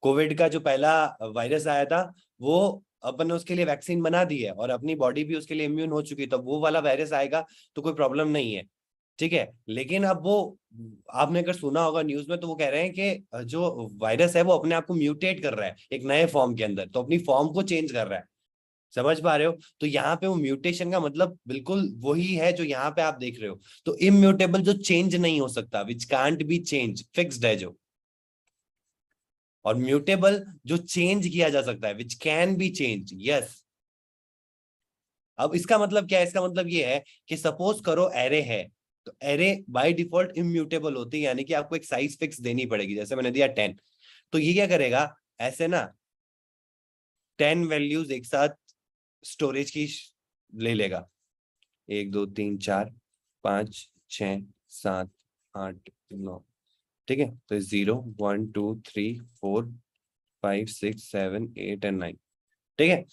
कोविड का जो पहला वायरस आया था, वो अपन ने उसके लिए वैक्सीन बना दी है और अपनी बॉडी भी उसके लिए इम्यून हो चुकी है, तो वो वाला वायरस आएगा तो कोई प्रॉब्लम नहीं है। ठीक है, लेकिन अब वो, आपने अगर सुना होगा न्यूज में, तो वो कह रहे हैं कि जो वायरस है वो अपने आप को म्यूटेट कर रहा है एक नए फॉर्म के अंदर, तो अपनी फॉर्म को चेंज कर रहा है। समझ पा रहे हो? तो यहाँ पे वो म्यूटेशन का मतलब बिल्कुल वही है जो यहाँ पे आप देख रहे हो। तो इम्यूटेबल जो चेंज नहीं हो सकता, which can't be change, fixed है जो। और म्यूटेबल जो चेंज किया जा सकता है, which can be change, yes. अब इसका मतलब क्या है? इसका मतलब ये है कि सपोज करो एरे है, तो एरे बाय डिफॉल्ट इम्यूटेबल होती है, यानी कि आपको एक साइज फिक्स देनी पड़ेगी। जैसे मैंने दिया 10, तो ये क्या करेगा, ऐसे ना 10 वैल्यूज एक साथ स्टोरेज की ले लेगा, 1 2 3 4 5 6 7 8 9, ठीक है। तो 0 1 2 3 4 5 6 7 8 एंड 9, ठीक है।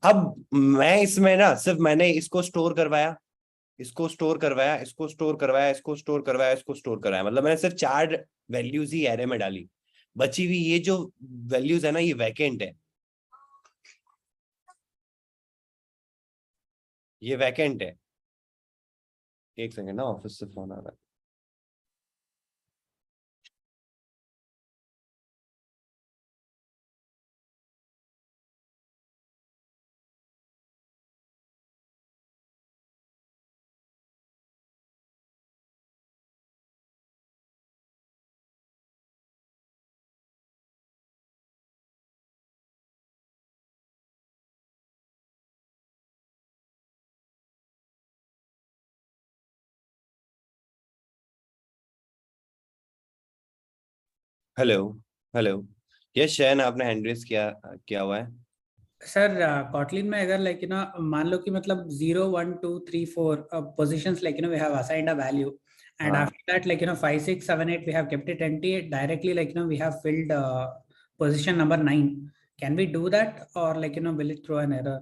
अब मैं इसमें ना सिर्फ मैंने इसको स्टोर करवाया, इसको स्टोर करवाया, इसको स्टोर करवाया, इसको स्टोर करवाया, इसको स्टोर कराया, मतलब मैंने सिर्फ 4 वैल्यूज ही एरे में डाली। बची हुई ये जो वैल्यूज है ना, ये वैकेंट है, ये वैकेंट है। एक सेकंड ना, ऑफिस से फोन आ रहा है। हेलो, हेलो, यस शयन, आपने हैंड रेज किया, क्या हुआ है? सर कॉटलिन में अगर लाइक मान लो कि मतलब 0 1 2 3 4 positions like we have assigned a value, and हाँ, after that like 5 6 7 8 we have kept it empty directly, like we have filled position number 9. Can we do that, or like will it throw an error?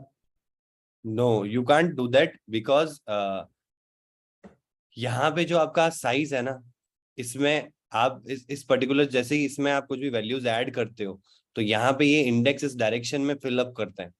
No you can't do that, because यहाँ पे जो आपका size है ना, इसमें आप इस particular, जैसे ही इसमें आप कुछ भी वैल्यूज ऐड करते हो, तो यहाँ पे ये इंडेक्स इस डायरेक्शन में फिल अप करते हैं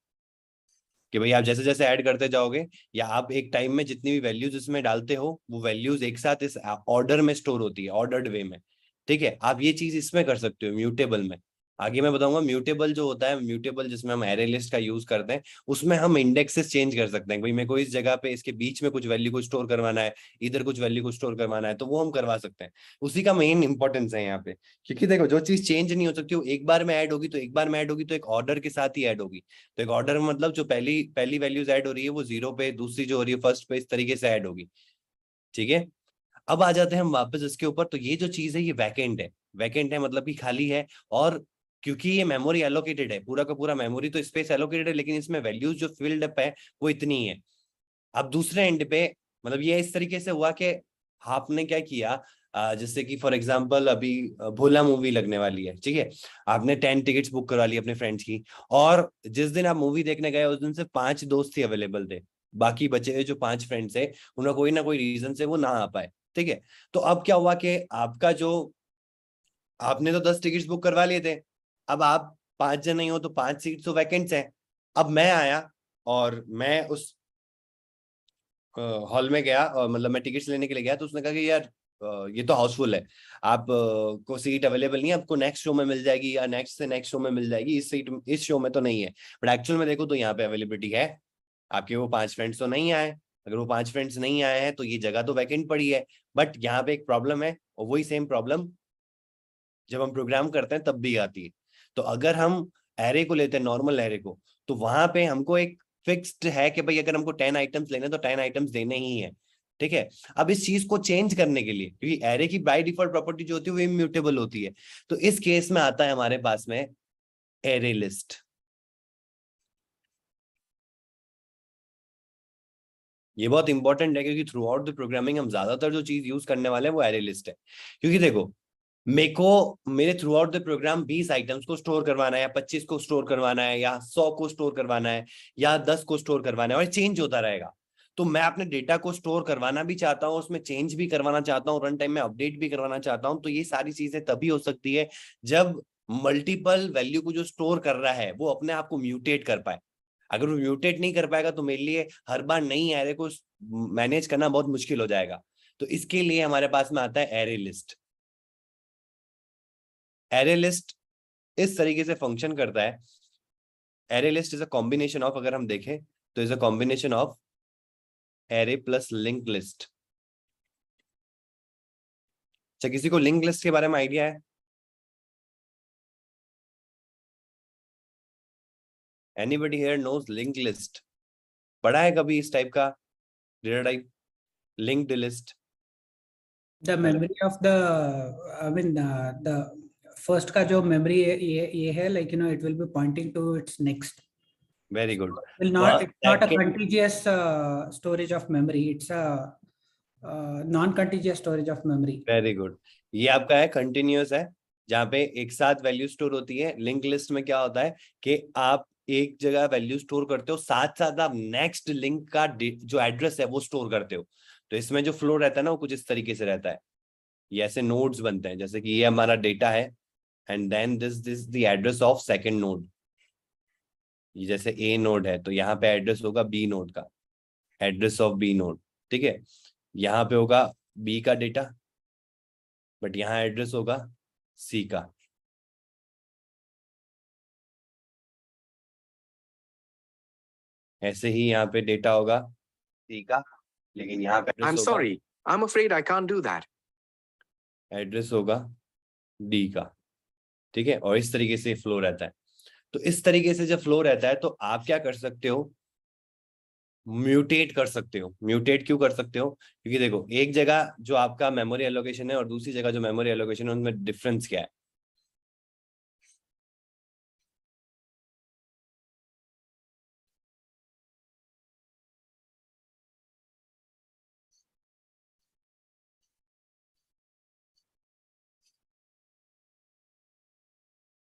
कि भाई आप जैसे जैसे ऐड करते जाओगे, या आप एक टाइम में जितनी भी वैल्यूज इसमें डालते हो, वो वैल्यूज एक साथ इस ऑर्डर में स्टोर होती है, ऑर्डर्ड वे में, ठीक है। आप ये चीज इसमें कर सकते हो, म्यूटेबल में। आगे मैं बताऊंगा म्यूटेबल जो होता है, म्यूटेबल जिसमें हम एरे लिस्ट का यूज करते हैं, उसमें हम इंडेक्सेस चेंज कर सकते हैं। भाई मेरे को इस जगह पे इसके बीच में कुछ वैल्यू को स्टोर करवाना है, इधर कुछ वैल्यू को स्टोर करवाना है, तो वो हम करवा सकते हैं। उसी का मेन इंपॉर्टेंस है यहाँ पे, क्योंकि देखो जो चीज चेंज नहीं हो सकती वो एक बार में ऐड होगी, तो एक बार में ऐड होगी तो एक ऑर्डर के साथ ही ऐड होगी। तो एक ऑर्डर में मतलब जो पहली पहली वैल्यूज ऐड हो रही है वो 0 पे, दूसरी जो हो रही है फर्स्ट पे, इस तरीके से ऐड होगी, ठीक है। अब आ जाते हैं हम वापस इसके ऊपर। तो ये जो चीज है ये वैकेंट है, वैकेंट है मतलब कि खाली है। और क्योंकि ये मेमोरी एलोकेटेड है, पूरा का पूरा मेमोरी तो स्पेस एलोकेटेड है, लेकिन इसमें वैल्यूज जो फिल्ड अप है वो इतनी है। अब दूसरे एंड पे मतलब ये इस तरीके से हुआ कि आपने क्या किया, जैसे कि फॉर एग्जांपल अभी भोला मूवी लगने वाली है, ठीक है। आपने 10 टिकट्स बुक करवा ली अपने फ्रेंड्स की, और जिस दिन आप मूवी देखने गए उस दिन से 5 दोस्त ही अवेलेबल थे। बाकी बचे हुए जो 5 फ्रेंड्स है, उनका कोई ना कोई रीजन से वो ना आ पाए, ठीक है। तो अब क्या हुआ कि आपका जो, आपने तो 10 टिकट्स बुक करवा लिए थे, अब आप 5 जन नहीं हो तो 5 सीट्स तो वैकेंट्स हैं। अब मैं आया और मैं उस हॉल में गया, और मतलब मैं टिकट्स लेने के लिए गया, तो उसने कहा कि यार ये तो हाउसफुल है, आप को सीट अवेलेबल नहीं है, आपको नेक्स्ट शो में मिल जाएगी या नेक्स्ट से नेक्स्ट शो में मिल जाएगी, इस शो में तो नहीं है। बट एक्चुअल में देखो तो यहाँ पे अवेलेबिलिटी है, आपके वो 5 फ्रेंड्स तो नहीं आए। अगर वो 5 फ्रेंड्स नहीं आए हैं तो ये जगह तो वैकेंट पड़ी है। बट यहाँ पे एक प्रॉब्लम है, और वही सेम प्रॉब्लम जब हम प्रोग्राम करते हैं तब भी आती है। तो अगर हम एरे को लेते हैं, नॉर्मल एरे को, तो वहां पे हमको एक फिक्स्ड है कि भाई अगर हमको 10 आइटम्स लेने तो 10 आइटम्स देने ही है, ठीक है। अब इस चीज को चेंज करने के लिए, क्योंकि एरे की बाय डिफॉल्ट प्रॉपर्टी जो होती है वो इम्यूटेबल होती है, तो इस केस में आता है हमारे पास में एरे लिस्ट। ये बहुत इंपॉर्टेंट है, क्योंकि थ्रू आउट द प्रोग्रामिंग हम ज्यादातर जो चीज यूज करने वाले हैं वो एरे लिस्ट है। क्योंकि देखो, मेरे को मेरे throughout the program 20 items को स्टोर करवाना है, या 25 को स्टोर करवाना है, या 100 को स्टोर करवाना है, या 10 को स्टोर करवाना है, और चेंज होता रहेगा। तो मैं अपने डेटा को स्टोर करवाना भी चाहता हूँ, उसमें चेंज भी करवाना चाहता हूँ, रन टाइम में अपडेट भी करवाना चाहता हूँ। तो ये सारी चीजें तभी हो सकती है जब मल्टीपल वैल्यू को जो स्टोर कर रहा है वो अपने आप को म्यूटेट कर पाए। अगर वो म्यूटेट नहीं कर पाएगा तो मेरे लिए हर बार नई एरे को मैनेज करना बहुत मुश्किल हो जाएगा। तो इसके लिए हमारे पास में आता है एरे लिस्ट। एरे लिस्ट इस तरीके से फंक्शन करता है। Array list is a combination of, अगर हम देखें तो is a combination of array plus link list. अच्छा, किसी को लिंक लिस्ट के बारे में आइडिया है? Anybody here knows link list? पढ़ा है कभी इस टाइप का data type, linked list? The memory of the, I mean, the first का जो memory ये है, like it will be pointing to its next. Very good. Will not, it's not a contiguous storage of memory. It's a non-contiguous storage of memory. Very good. ये आपका है continuous है, जहाँ पे एक साथ वैल्यू स्टोर होती है. लिंक लिस्ट में क्या होता है कि आप एक जगह वैल्यू स्टोर करते हो, साथ साथ आप नेक्स्ट लिंक का जो एड्रेस है वो स्टोर करते हो. तो इसमें जो फ्लो रहता है ना वो कुछ इस तरीके से रहता है. ये ऐसे नोड्स बनते हैं, जैसे कि ये हमारा डेटा है and then this the address of second node. ये जैसे ए नोड है तो यहाँ पे एड्रेस होगा बी नोड का, एड्रेस ऑफ बी नोड. ठीक है, यहाँ पे होगा बी का डेटा, बट यहाँ एड्रेस होगा सी का. ऐसे ही यहाँ पे डेटा होगा सी का, लेकिन यहाँ पे I'm sorry. I'm afraid I can't do that. Address होगा डी का. ठीक है, और इस तरीके से फ्लो रहता है. तो इस तरीके से जब फ्लो रहता है तो आप क्या कर सकते हो, म्यूटेट कर सकते हो. म्यूटेट क्यों कर सकते हो? क्योंकि देखो एक जगह जो आपका मेमोरी एलोकेशन है और दूसरी जगह जो मेमोरी एलोकेशन है उनमें डिफरेंस क्या है.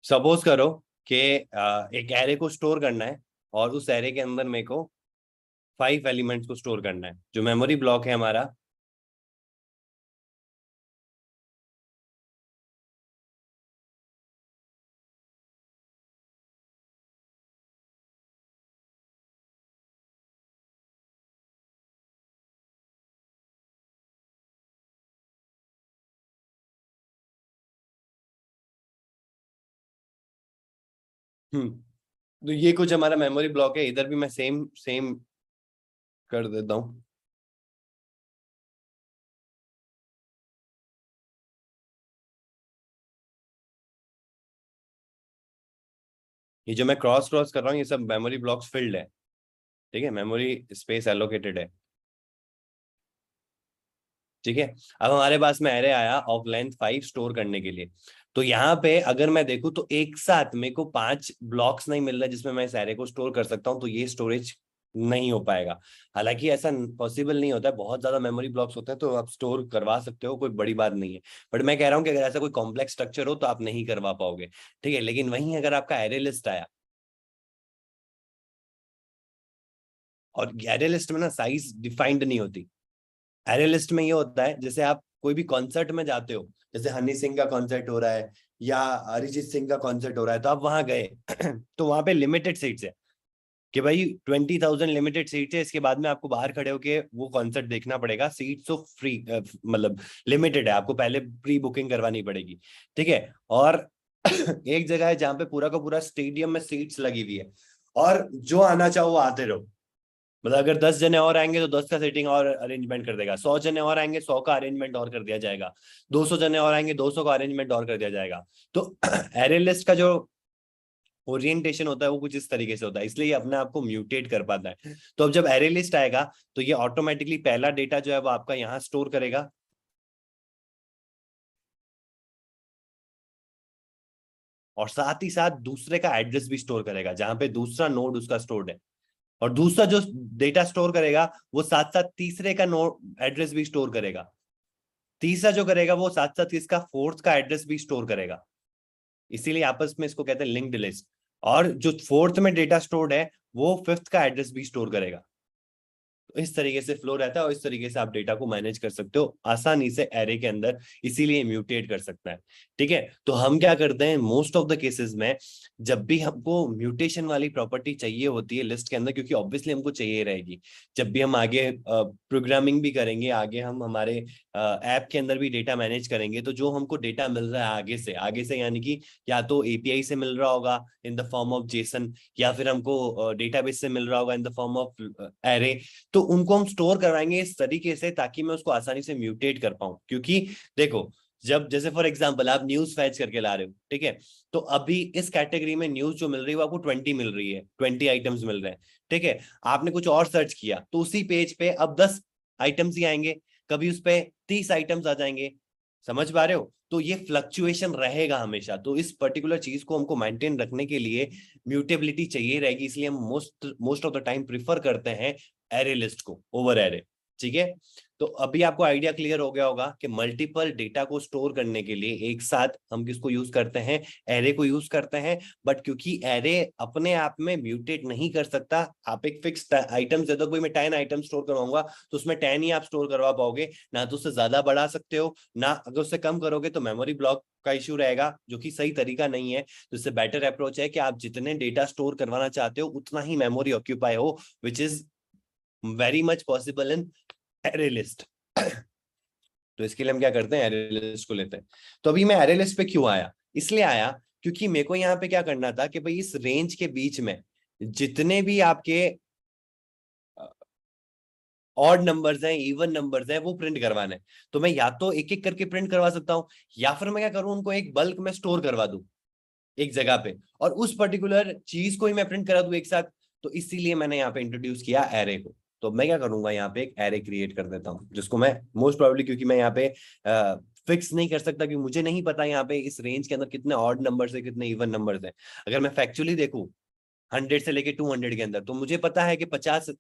सपोज करो कि एक एरे को स्टोर करना है और उस एरे के अंदर मेरे को 5 एलिमेंट्स को स्टोर करना है. जो मेमोरी ब्लॉक है हमारा, तो ये कुछ हमारा मेमोरी ब्लॉक है. इधर भी मैं सेम सेम कर देता हूं. ये जो मैं क्रॉस क्रॉस कर रहा हूँ ये सब मेमोरी ब्लॉक्स फिल्ड है. ठीक है, मेमोरी स्पेस एलोकेटेड है. ठीक है, अब हमारे पास में एरे आया ऑफ लेंथ 5 स्टोर करने के लिए. तो यहाँ पे अगर मैं देखूं तो एक साथ मेरे को 5 ब्लॉक्स नहीं मिल रहा जिसमें मैं इस एरे को स्टोर कर सकता हूं. तो ये स्टोरेज नहीं हो पाएगा. हालांकि ऐसा पॉसिबल नहीं होता है, बहुत ज्यादा मेमोरी ब्लॉक्स होते हैं तो आप स्टोर करवा सकते हो, कोई बड़ी बात नहीं है. बट मैं कह रहा हूँ कि अगर ऐसा कोई कॉम्प्लेक्स स्ट्रक्चर हो तो आप नहीं करवा पाओगे. ठीक है, लेकिन वहीं अगर आपका एरे लिस्ट आया और एरे लिस्ट में ना साइज डिफाइंड नहीं होती. एरे लिस्ट में ये होता है जैसे आप कोई भी कॉन्सर्ट में जाते हो, जैसे हनी सिंह का कॉन्सर्ट हो रहा है या अरिजीत सिंह का कॉन्सर्ट हो रहा है, तो आप वहां गए तो वहां पे लिमिटेड सीट्स है कि भाई 20,000 लिमिटेड सीट्स है. इसके बाद में आपको बाहर खड़े होके वो कॉन्सर्ट देखना पड़ेगा. सीट्स तो फ्री मतलब लिमिटेड है, आपको पहले प्री बुकिंग करवानी पड़ेगी. ठीक है, और एक जगह है जहाँ पे पूरा का पूरा स्टेडियम में सीट्स लगी हुई है और जो आना चाहो वो आते रहो. मतलब अगर 10 जने और आएंगे तो 10 का सीटिंग और अरेंजमेंट कर देगा, 100 जने और आएंगे 100 का अरेंजमेंट और कर दिया जाएगा, 200 जने और आएंगे 200 का अरेंजमेंट और कर दिया जाएगा. तो एरे लिस्ट का जो ओरिएंटेशन होता है वो कुछ इस तरीके से होता है, इसलिए ये अपने आप को म्यूटेट कर पाता है. तो अब जब एरे लिस्ट आएगा तो ये ऑटोमेटिकली पहला डेटा जो है वो आपका यहाँ स्टोर करेगा और साथ ही साथ दूसरे का एड्रेस भी स्टोर करेगा जहां पे दूसरा नोड उसका स्टोर्ड है. और दूसरा जो डेटा स्टोर करेगा वो साथ साथ तीसरे का नोड एड्रेस भी स्टोर करेगा. तीसरा जो करेगा वो साथ साथ इसका फोर्थ का एड्रेस भी स्टोर करेगा. इसीलिए आपस में इसको कहते हैं लिंक्ड लिस्ट. और जो फोर्थ में डेटा स्टोर्ड है वो फिफ्थ का एड्रेस भी स्टोर करेगा. तो इस तरीके से फ्लो रहता है और इस तरीके से आप डेटा को मैनेज कर सकते हो आसानी से एरे के अंदर, इसीलिए म्यूटेट कर सकता है. ठीक है, तो हम क्या करते हैं मोस्ट ऑफ द केसेस में, जब भी हमको म्यूटेशन वाली प्रॉपर्टी चाहिए होती है लिस्ट के अंदर, क्योंकि ऑब्वियसली हमको चाहिए रहेगी जब भी हम आगे प्रोग्रामिंग भी करेंगे, आगे हम हमारे ऐप के अंदर भी डेटा मैनेज करेंगे, तो जो हमको डेटा मिल रहा है आगे से यानी कि या तो एपीआई से मिल रहा होगा in the form of Jason, या फिर हमको डेटाबेस से मिल रहा होगा in the form of array, तो उनको हम स्टोर करवाएंगे इस तरीके से ताकि मैं उसको आसानी से म्यूटेट कर पाऊं. क्योंकि देखो जब जैसे फॉर एग्जांपल आप न्यूज फैच करके ला रहे हो, ठीक है, तो अभी इस कैटेगरी में न्यूज जो मिल रही है वो आपको 20 मिल रही है, 20 आइटम्स मिल रहे हैं. ठीक है, आपने कुछ और सर्च किया तो उसी पेज पे अब 10 आइटम्स ही आएंगे. कभी उस पे 30 आइटम्स आ जाएंगे, समझ पा रहे हो? तो ये फ्लक्चुएशन रहेगा हमेशा। तो इस पर्टिकुलर चीज को हमको मेंटेन रखने के लिए म्यूटेबिलिटी चाहिए रहेगी, इसलिए हम most of the time prefer करते हैं एरे लिस्ट को ओवर एरे। ठीक है, तो अभी आपको आइडिया क्लियर हो गया होगा कि मल्टीपल डेटा को स्टोर करने के लिए एक साथ हम किसको यूज करते हैं, एरे को यूज करते हैं। बट क्योंकि एरे अपने आप में म्यूटेट नहीं कर सकता, आप एक फिक्स आइटम दे दो, कोई मैं 10 आइटम स्टोर करवाऊंगा तो उसमें 10 ही आप स्टोर करवा पाओगे, ना तो उससे ज्यादा बढ़ा सकते हो, ना अगर उससे कम करोगे तो मेमोरी ब्लॉक का इश्यू रहेगा, जो कि सही तरीका नहीं है। तो इससे बेटर अप्रोच है कि आप जितने डेटा स्टोर करवाना चाहते हो उतना ही मेमोरी ऑक्यूपाई हो, which is very much possible in array list. तो इसके लिए हम क्या करते हैं, एरे लिस्ट को लेते हैं। तो अभी मैं एरे लिस्ट पे क्यों आया, इसलिए आया क्योंकि मेरे को यहाँ पे क्या करना था कि भाई इस रेंज के बीच में जितने भी आपके ऑड नंबर्स हैं, इवन नंबर्स हैं, वो प्रिंट करवाने हैं। तो मैं या तो एक एक करके प्रिंट करवा सकता हूँ, या फिर मैं क्या करूँ, उनको एक बल्क में स्टोर करवा दूं एक जगह पे, और उस पर्टिकुलर चीज को ही मैं प्रिंट करा दूं एक साथ। तो इसीलिए मैंने यहाँ पे इंट्रोड्यूस किया एरे को। तो मैं क्या करूंगा, यहाँ पे एक एरे क्रिएट कर देता हूँ, जिसको मैं मोस्ट प्रोबेबली, क्योंकि मैं यहाँ पे फिक्स नहीं कर सकता, क्योंकि मुझे नहीं पता यहाँ पे इस रेंज के अंदर कितने ऑड नंबर्स है, कितने इवन नंबर्स है। अगर मैं फैक्चुअली देखूं 100 से लेके 200 के अंदर, तो मुझे पता है कि 50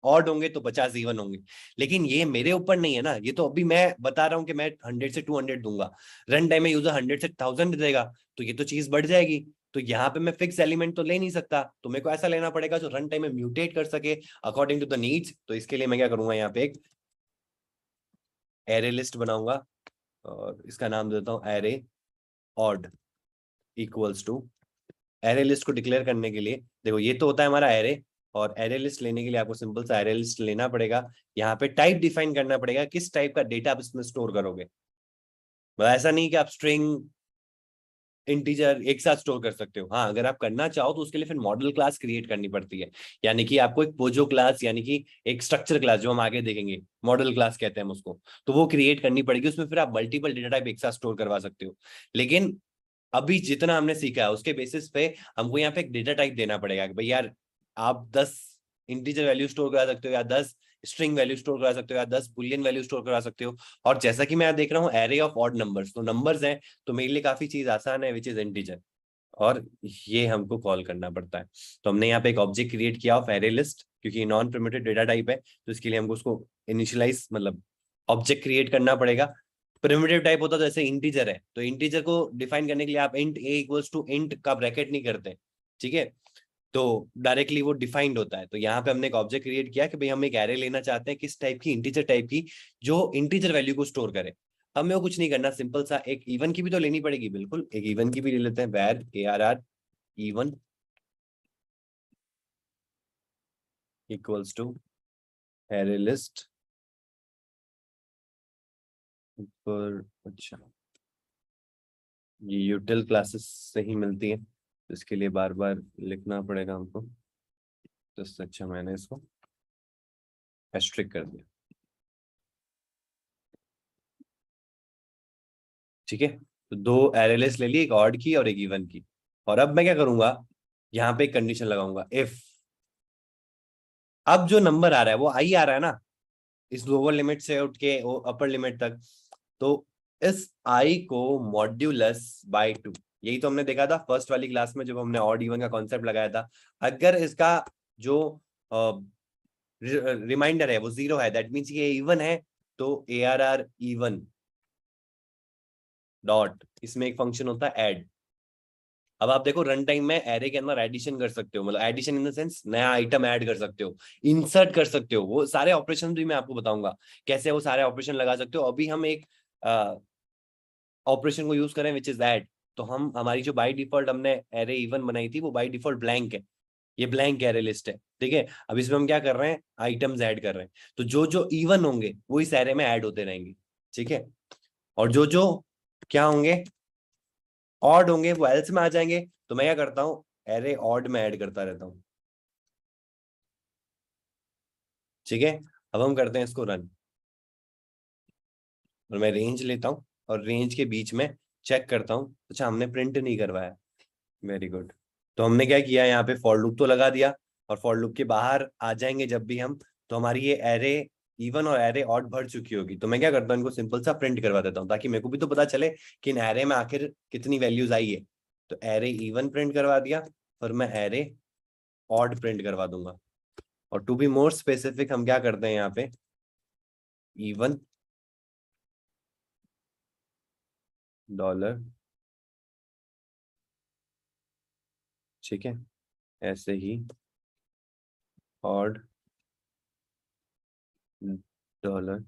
ऑड होंगे तो 50 इवन होंगे। लेकिन ये मेरे ऊपर नहीं है ना, ये तो अभी मैं बता रहा हूँ कि मैं 100 से 200 दूंगा, रन टाइम में यूजर 100 से 1000 देगा, तो ये तो चीज बढ़ जाएगी। तो यहाँ पे मैं फिक्स एलिमेंट तो ले नहीं सकता, तो मेरे को ऐसा लेना पड़ेगा जो रन टाइम में म्यूटेट कर सके अकॉर्डिंग टू द नीड्स। तो इसके लिए मैं क्या करूंगा, यहाँ पे एक एरे लिस्ट बनाऊंगा और इसका नाम देता हूँ array odd equals to. Array list को डिक्लेयर करने के लिए देखो, ये तो होता है हमारा एरे, और एरे लिस्ट लेने के लिए आपको सिंपल सा एरे लिस्ट लेना पड़ेगा। यहाँ पे टाइप डिफाइन करना पड़ेगा, किस टाइप का डेटा आप इसमें स्टोर करोगे। ऐसा नहीं कि आप स्ट्रिंग इंटीजर एक साथ स्टोर कर सकते हो। हाँ, अगर आप करना चाहो तो उसके लिए फिर मॉडल क्लास क्रिएट करनी पड़ती है, यानी कि आपको एक पोजो क्लास, यानी कि एक स्ट्रक्चर क्लास, जो हम आगे देखेंगे मॉडल क्लास कहते हैं हम उसको, तो वो क्रिएट करनी पड़ेगी। उसमें फिर आप मल्टीपल डेटा टाइप एक साथ स्टोर करवा सकते हो। लेकिन अभी जितना हमने सीखा है उसके बेसिस पे हमको यहाँ पे एक डेटा टाइप देना पड़ेगा कि भाई यार आप 10 इंटीजर वैल्यू स्टोर करा सकते हो, या 10 स्ट्रिंग वैल्यू स्टोर करा सकते हो, या 10 बुलियन वैल्यू स्टोर करा सकते हो। और जैसा कि मैं देख रहा हूँ एरे ऑफ ऑड नंबर्स, तो नंबर्स हैं, तो मेरे लिए काफी चीज आसान है, विच इज इंटीजर, और ये हमको कॉल करना पड़ता है। तो हमने यहाँ पे एक ऑब्जेक्ट क्रिएट किया ऑफ एरे लिस्ट, क्योंकि नॉन प्रिमिटिव डेटा टाइप है, तो इसके लिए हमको उसको इनिशियलाइज मतलब ऑब्जेक्ट क्रिएट करना पड़ेगा। प्रिमिटिव टाइप होता तो जैसे इंटीजर है, तो इंटीजर को डिफाइन करने के लिए आप int a equals to int का ब्रैकेट नहीं करते, ठीक है, तो डायरेक्टली वो डिफाइंड होता है। तो यहाँ पे हमने एक ऑब्जेक्ट क्रिएट किया कि भाई हम एक एरे लेना चाहते हैं, किस टाइप की, इंटीजर टाइप की, जो इंटीजर वैल्यू को स्टोर करे। हमें वो कुछ नहीं करना, सिंपल सा एक इवन की भी तो लेनी पड़ेगी, बिल्कुल एक इवन की भी ले लेते हैं, var ARR even equals to array list पर। अच्छा, ये यूटिल क्लासेस से ही मिलती है, तो इसके लिए बार बार लिखना पड़ेगा हमको, तो इससे अच्छा मैंने इसको एस्ट्रिक कर दिया। ठीक है, तो 2 एरे लिस्ट ले ली, एक ऑड की और एक इवन की। और अब मैं क्या करूंगा, यहाँ पे एक कंडीशन लगाऊंगा, इफ अब जो नंबर आ रहा है वो आई आ रहा है ना, इस लोअर लिमिट से उठ के अपर लिमिट तक, तो इस आई को मॉड्यूलस बाय 2, यही तो हमने देखा था फर्स्ट वाली क्लास में जब हमने ऑड इवन का कॉन्सेप्ट लगाया था। अगर इसका जो रिमाइंडर है वो 0 है, दैट मीन्स ये इवन है, तो ARR इवन डॉट, इसमें एक फंक्शन होता है ऐड। अब आप देखो रन टाइम में एरे के अंदर एडिशन कर सकते हो, मतलब एडिशन इन द सेंस नया आइटम ऐड कर सकते हो, इंसर्ट कर सकते हो, वो सारे ऑपरेशन भी मैं आपको बताऊंगा कैसे वो सारे ऑपरेशन लगा सकते हो। अभी हम एक ऑपरेशन को यूज करें विच इज ऐड, तो हम हमारी जो बाय डिफॉल्ट हमने एरे इवन बनाई थी वो बाय डिफॉल्ट ब्लैंक है, ये ब्लैंक एरे लिस्ट है, ठीक है। अब इसमें हम क्या कर रहे हैं, आइटम्स ऐड कर रहे हैं, तो जो जो इवन होंगे वो इस एरे में ऐड होते रहेंगे, ठीक है, और जो जो क्या होंगे, ऑड होंगे, वो एल्स में आ जाएंगे। तो मैं क्या करता हूँ, एरे ऑड में ऐड करता रहता हूँ, ठीक है। अब हम करते हैं इसको रन, और मैं रेंज लेता हूँ और रेंज के बीच में चेक करता हूँ। अच्छा, हमने प्रिंट नहीं करवाया, वेरी गुड। तो हमने क्या किया, यहाँ पे फॉर लूप तो लगा दिया, और फॉर लूप के बाहर आ जाएंगे जब भी हम, तो हमारी ये एरे इवन और एरे ऑड भर चुकी होगी, तो मैं क्या करता हूँ, इनको सिंपल सा प्रिंट करवा देता हूँ, ताकि मेरे को भी तो पता चले कि इन एरे में आखिर कितनी वैल्यूज आई है। तो एरे इवन प्रिंट करवा दिया, फिर मैं एरे ऑड प्रिंट करवा दूंगा। और टू बी मोर स्पेसिफिक हम क्या करते हैं यहाँ पे, इवन डॉलर, ठीक है, ऐसे ही ऑड डॉलर,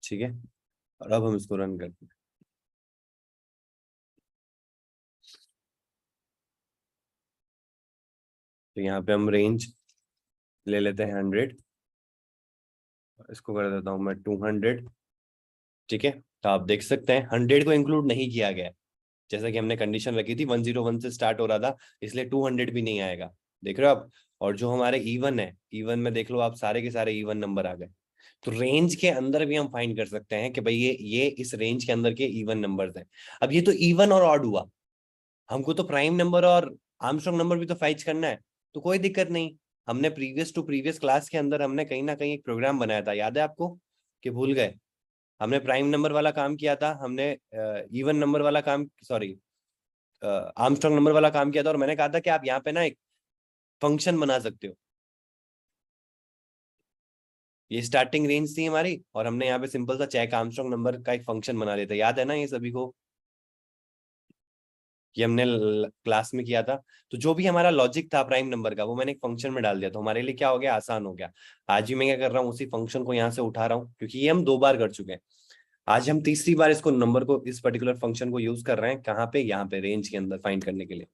ठीक है। और अब हम इसको रन करते हैं। तो यहाँ पे हम रेंज ले लेते हैं 100, इसको कर देता हूँ मैं 200, ठीक है। तो आप देख सकते हैं 100 को इंक्लूड नहीं किया गया, जैसा कि हमने कंडीशन रखी थी 101 से स्टार्ट हो रहा था, इसलिए 200 भी नहीं आएगा, देख रहे हो आप। और जो हमारे इवन है, इवन में देख लो आप, सारे के सारे इवन नंबर आ गए। तो रेंज के अंदर भी हम फाइंड कर सकते हैं कि भाई ये इस रेंज के अंदर के इवन नंबर्स हैं। अब ये तो इवन और ऑड हुआ, हमको तो प्राइम नंबर और आर्मस्ट्रांग नंबर भी तो फाइंड करना है, तो कोई दिक्कत नहीं। हमने प्रीवियस टू प्रीवियस क्लास के अंदर हमने कहीं ना कहीं एक प्रोग्राम बनाया था, याद है आपको कि भूल गए? हमने प्राइम नंबर वाला काम किया था, हमने इवन नंबर वाला काम, सॉरी आर्मस्ट्रांग नंबर वाला काम किया था, और मैंने कहा था कि आप यहाँ पे ना एक फंक्शन बना सकते हो। ये स्टार्टिंग रेंज थी हमारी, और हमने यहाँ पे सिंपल सा चेक आर्मस्ट्रांग नंबर का एक फंक्शन बना दिया था, याद है ना ये सभी को? ये हमने क्लास में किया था। तो जो भी हमारा लॉजिक था प्राइम नंबर का, वो मैंने एक फंक्शन में डाल दिया, तो हमारे लिए क्या हो गया, आसान हो गया। आज भी मैं क्या कर रहा हूँ, उसी फंक्शन को यहाँ से उठा रहा हूँ, क्योंकि ये हम 2 बार कर चुके हैं। आज हम तीसरी बार इसको नंबर को, इस पर्टिकुलर फंक्शन को यूज कर रहे हैं, कहाँ पे, यहाँ पे रेंज के अंदर फाइंड करने के लिए।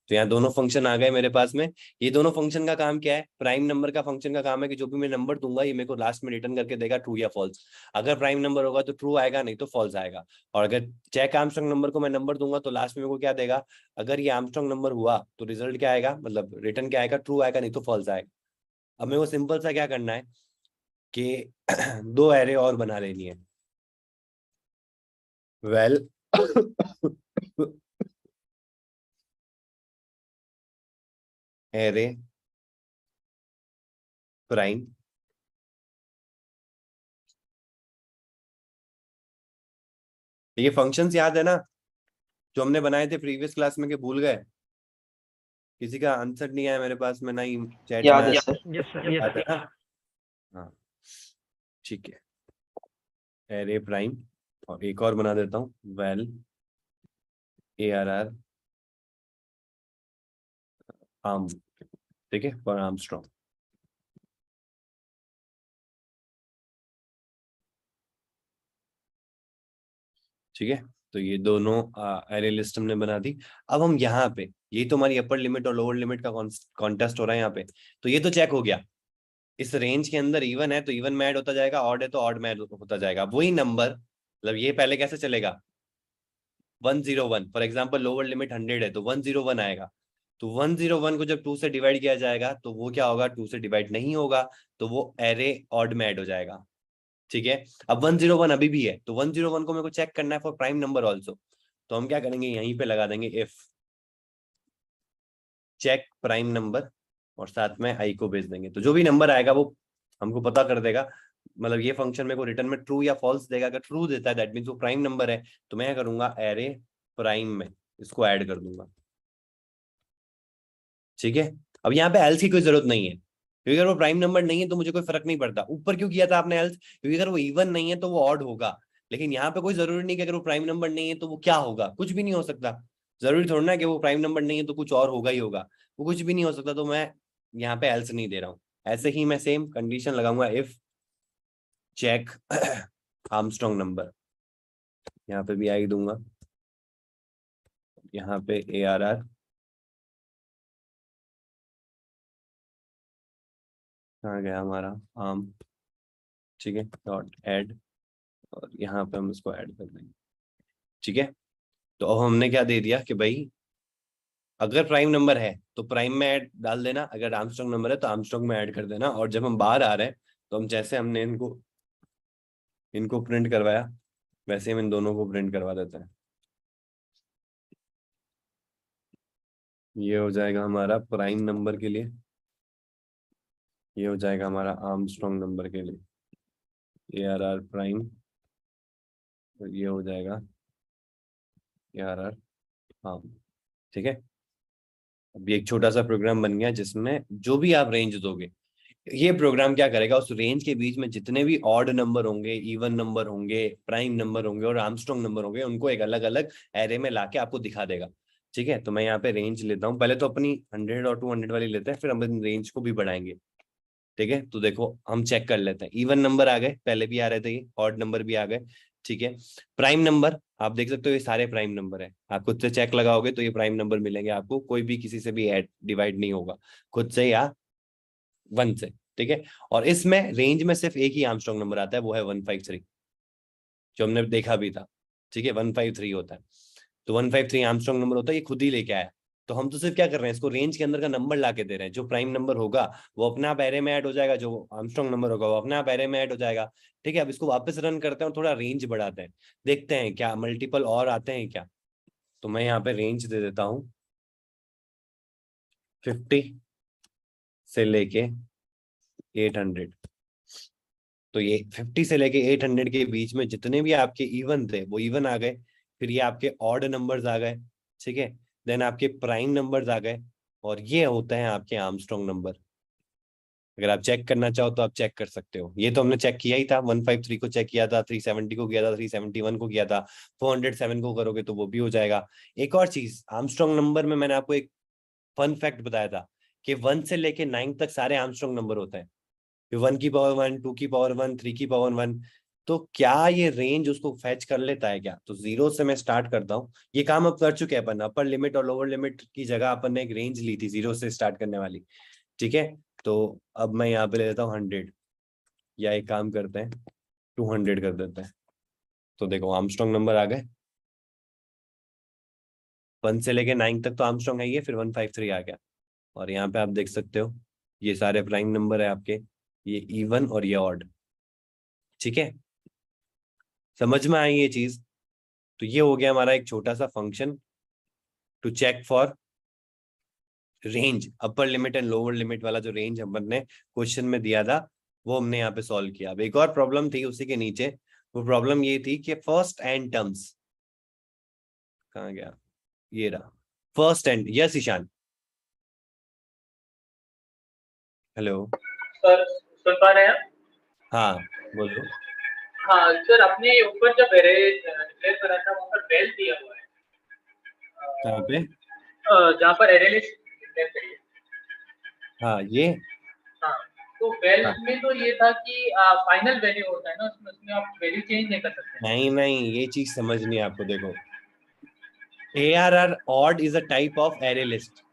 तो यहाँ दोनों फंक्शन आ गए मेरे पास में। ये दोनों फंक्शन का काम क्या है, प्राइम नंबर का फंक्शन का काम है कि जो भी मैं नंबर दूंगा, ये मेरे को लास्ट में रिटर्न करके देगा ट्रू या फॉल्स। अगर प्राइम नंबर होगा तो ट्रू आएगा, नहीं तो फॉल्स आएगा। और अगर चेक आर्मस्ट्रांग नंबर को मैं नंबर दूंगा, तो लास्ट में मेरे को क्या देगा, अगर ये आर्मस्ट्रांग नंबर हुआ तो रिजल्ट क्या आएगा, मतलब रिटर्न क्या आएगा, ट्रू आएगा, नहीं तो फॉल्स आएगा। अब मेरे को सिंपल सा क्या करना है कि 2 एरे और बना लेनी है। वेल एरे प्राइम, ये फंक्शंस याद है ना जो हमने बनाए थे प्रीवियस क्लास में, के भूल गए? किसी का आंसर नहीं आया मेरे पास में, ना ही चैट में याद है आया। सर। याद है ना? हाँ, ठीक है। एरे प्राइम, और एक और बना देता हूँ, वेल ARR आर्म, ठीक है, फॉर आर्मस्ट्रांग। ठीक है, तो ये दोनों एरे लिस्ट हमने बना दी। अब हम यहाँ पे, ये तो हमारी अपर लिमिट और लोअर लिमिट का कॉन्टेस्ट हो रहा है यहाँ पे, तो ये तो चेक हो गया। इस रेंज के अंदर इवन है तो इवन में ऐड होता जाएगा, ऑड है तो ऑड में ऐड होता जाएगा। वही नंबर, मतलब ये पहले कैसे चलेगा, 101 फॉर एग्जांपल, लोअर लिमिट 100 है तो 101 आएगा। तो 101 को जब 2 से डिवाइड किया जाएगा तो वो क्या होगा, 2 से डिवाइड नहीं होगा, तो वो एरे ऑड में ऐड हो जाएगा। ठीक है, अब 101 अभी भी है, तो 101 को मेरे को चेक करना है फॉर प्राइम नंबर ऑल्सो। तो हम क्या करेंगे, यहीं पे लगा देंगे इफ चेक प्राइम नंबर, और साथ में आई को भेज देंगे, तो जो भी नंबर आएगा वो हमको पता कर देगा। मतलब ये फंक्शन मेरे को रिटर्न में ट्रू या फॉल्स देगा। अगर ट्रू देता है दैट मीन्स वो प्राइम नंबर है, तो मैं क्या करूंगा, एरे प्राइम में इसको ऐड कर दूंगा। ठीक है, अब यहाँ पे एल्स की कोई जरूरत नहीं है, क्योंकि अगर वो प्राइम नंबर नहीं है तो मुझे कोई फर्क नहीं पड़ता। ऊपर क्यों किया था आपने एल्स, क्योंकि अगर वो इवन नहीं है तो वो ऑड होगा। लेकिन यहाँ पे कोई जरूरी नहीं कि अगर वो प्राइम नंबर नहीं है तो वो क्या होगा, कुछ भी नहीं हो सकता। जरूरी थोड़ा ना कि वो प्राइम नंबर नहीं है तो कुछ और होगा ही होगा, वो कुछ भी नहीं हो सकता। तो मैं यहाँ पे एल्स नहीं दे रहा हूँ, ऐसे ही मैं सेम कंडीशन लगाऊंगा, इफ चेक आर्मस्ट्रांग नंबर, यहाँ पे भी आई दूंगा, यहाँ पे ARR, कहाँ गया हमारा आर्म, ठीक है, डॉट ऐड, और यहाँ पे हम इसको ऐड कर देंगे। ठीक है, तो अब हमने क्या दे दिया कि भाई अगर प्राइम नंबर है तो प्राइम में ऐड डाल देना, अगर आर्मस्ट्रांग नंबर है तो आर्मस्ट्रांग में ऐड कर देना। और जब हम बाहर आ रहे हैं तो हम जैसे हमने इनको प्रिंट करवाया, वैसे हम इन दोनों को प्रिंट करवा देते हैं। ये हो जाएगा हमारा प्राइम नंबर के लिए, ये हो जाएगा हमारा आर्मस्ट्रॉन्ग नंबर के लिए ARR प्राइम, और ये हो जाएगा ARR आर्म। ठीक है, अभी एक छोटा सा प्रोग्राम बन गया जिसमें जो भी आप रेंज दोगे, ये प्रोग्राम क्या करेगा, उस रेंज के बीच में जितने भी ऑड नंबर होंगे, इवन नंबर होंगे, प्राइम नंबर होंगे और आर्मस्ट्रॉन्ग नंबर होंगे, उनको एक अलग अलग एरे में लाके आपको दिखा देगा। ठीक है, तो मैं यहाँ पे रेंज लेता हूँ, पहले तो अपनी 100 और 200 वाली लेते हैं, फिर हम रेंज को भी बढ़ाएंगे। ठीक है, तो देखो हम चेक कर लेते हैं, इवन नंबर आ गए, पहले भी आ रहे थे, ये ऑड नंबर भी आ गए। ठीक है, प्राइम नंबर आप देख सकते हो, ये सारे प्राइम नंबर है, आप खुद से चेक लगाओगे तो ये प्राइम नंबर मिलेंगे आपको, कोई भी किसी से भी ऐड डिवाइड नहीं होगा, खुद से या 1 से। ठीक है, और इसमें रेंज में सिर्फ एक ही आर्मस्ट्रॉन्ग नंबर आता है, वो है 153, जो हमने देखा भी था। ठीक है, 153 होता है, तो 153 आर्मस्ट्रॉन्ग नंबर होता है, ये खुद ही लेके आया। तो हम तो सिर्फ क्या कर रहे हैं, इसको रेंज के अंदर का नंबर ला के दे रहे हैं, जो प्राइम नंबर होगा वो अपने आप एरे में ऐड हो जाएगा, जो आर्मस्ट्रॉन्ग नंबर होगा वो अपने आप एरे में ऐड हो जाएगा। ठीक है, अब इसको वापस रन करते हैं और थोड़ा रेंज बढ़ाते हैं, देखते हैं क्या मल्टीपल और आते हैं क्या। तो मैं यहाँ पे रेंज दे देता हूँ 50 से लेके 800। तो ये 50 से लेके 800 के बीच में जितने भी आपके इवन थे वो इवन आ गए, फिर ये आपके ऑड नंबर्स आ गए। ठीक है, देन आपके प्राइम नंबर्स आ गए, और ये होते हैं आपके आर्मस्ट्रॉन्ग नंबर। अगर आप चेक करना चाहो तो आप चेक कर सकते हो, ये तो हमने चेक किया ही था, 153 को चेक किया था, 370 को किया था, 371 को किया था, 407 को करोगे तो वो भी हो जाएगा। एक और चीज, आर्मस्ट्रॉन्ग नंबर में मैंने आपको एक फन फैक्ट बताया था कि 1 से लेके 9 तक सारे आर्मस्ट्रॉन्ग नंबर होते हैं, 1 की पावर 1, 2 की पावर 1, 3 की पावर 1। तो क्या ये रेंज उसको फैच कर लेता है क्या? तो 0 से मैं स्टार्ट करता हूँ, ये काम अब कर चुके हैं अपन, अपर लिमिट और लोअर लिमिट की जगह अपन ने एक रेंज ली थी 0 से स्टार्ट करने वाली। ठीक है, तो अब मैं यहाँ पे ले लेता हूँ 100, या एक काम करते हैं 200 कर देते हैं। तो देखो आर्मस्ट्रॉन्ग नंबर आ गए, 1 से लेके 9 तक तो आर्मस्ट्रॉन्ग है ये, फिर 153 आ गया, और यहाँ पे आप देख सकते हो ये सारे प्राइम नंबर है आपके, ये इवन और ये ऑड। ठीक है, समझ में आई ये चीज? तो ये हो गया हमारा एक छोटा सा function to check for range, upper limit and lower limit वाला जो रेंज हमने ने क्वेश्चन में दिया था वो हमने यहाँ पे सॉल्व किया। अब एक और प्रॉब्लम थी उसी के नीचे, वो प्रॉब्लम ये थी कि फर्स्ट एंड टर्म्स, कहाँ गया, ये रहा first end. Yes Ishan, hello, sir सुन पा रहे हैं? हाँ बोलो। हाँ सर, आपने ऊपर जब एरे डिक्लेयर करा था वहाँ पर वेल दिया हुआ है, कहाँ पे? जहाँ पर एरे लिस्ट डिक्लेयर करी है। हाँ ये, हाँ, तो वेल हाँ। में तो ये था कि फाइनल वैल्यू होता है ना, उसमें आप वैल्यू चेंज नहीं कर सकते। नहीं नहीं, ये चीज समझनी है आपको। देखो ARR odd is a type of array list,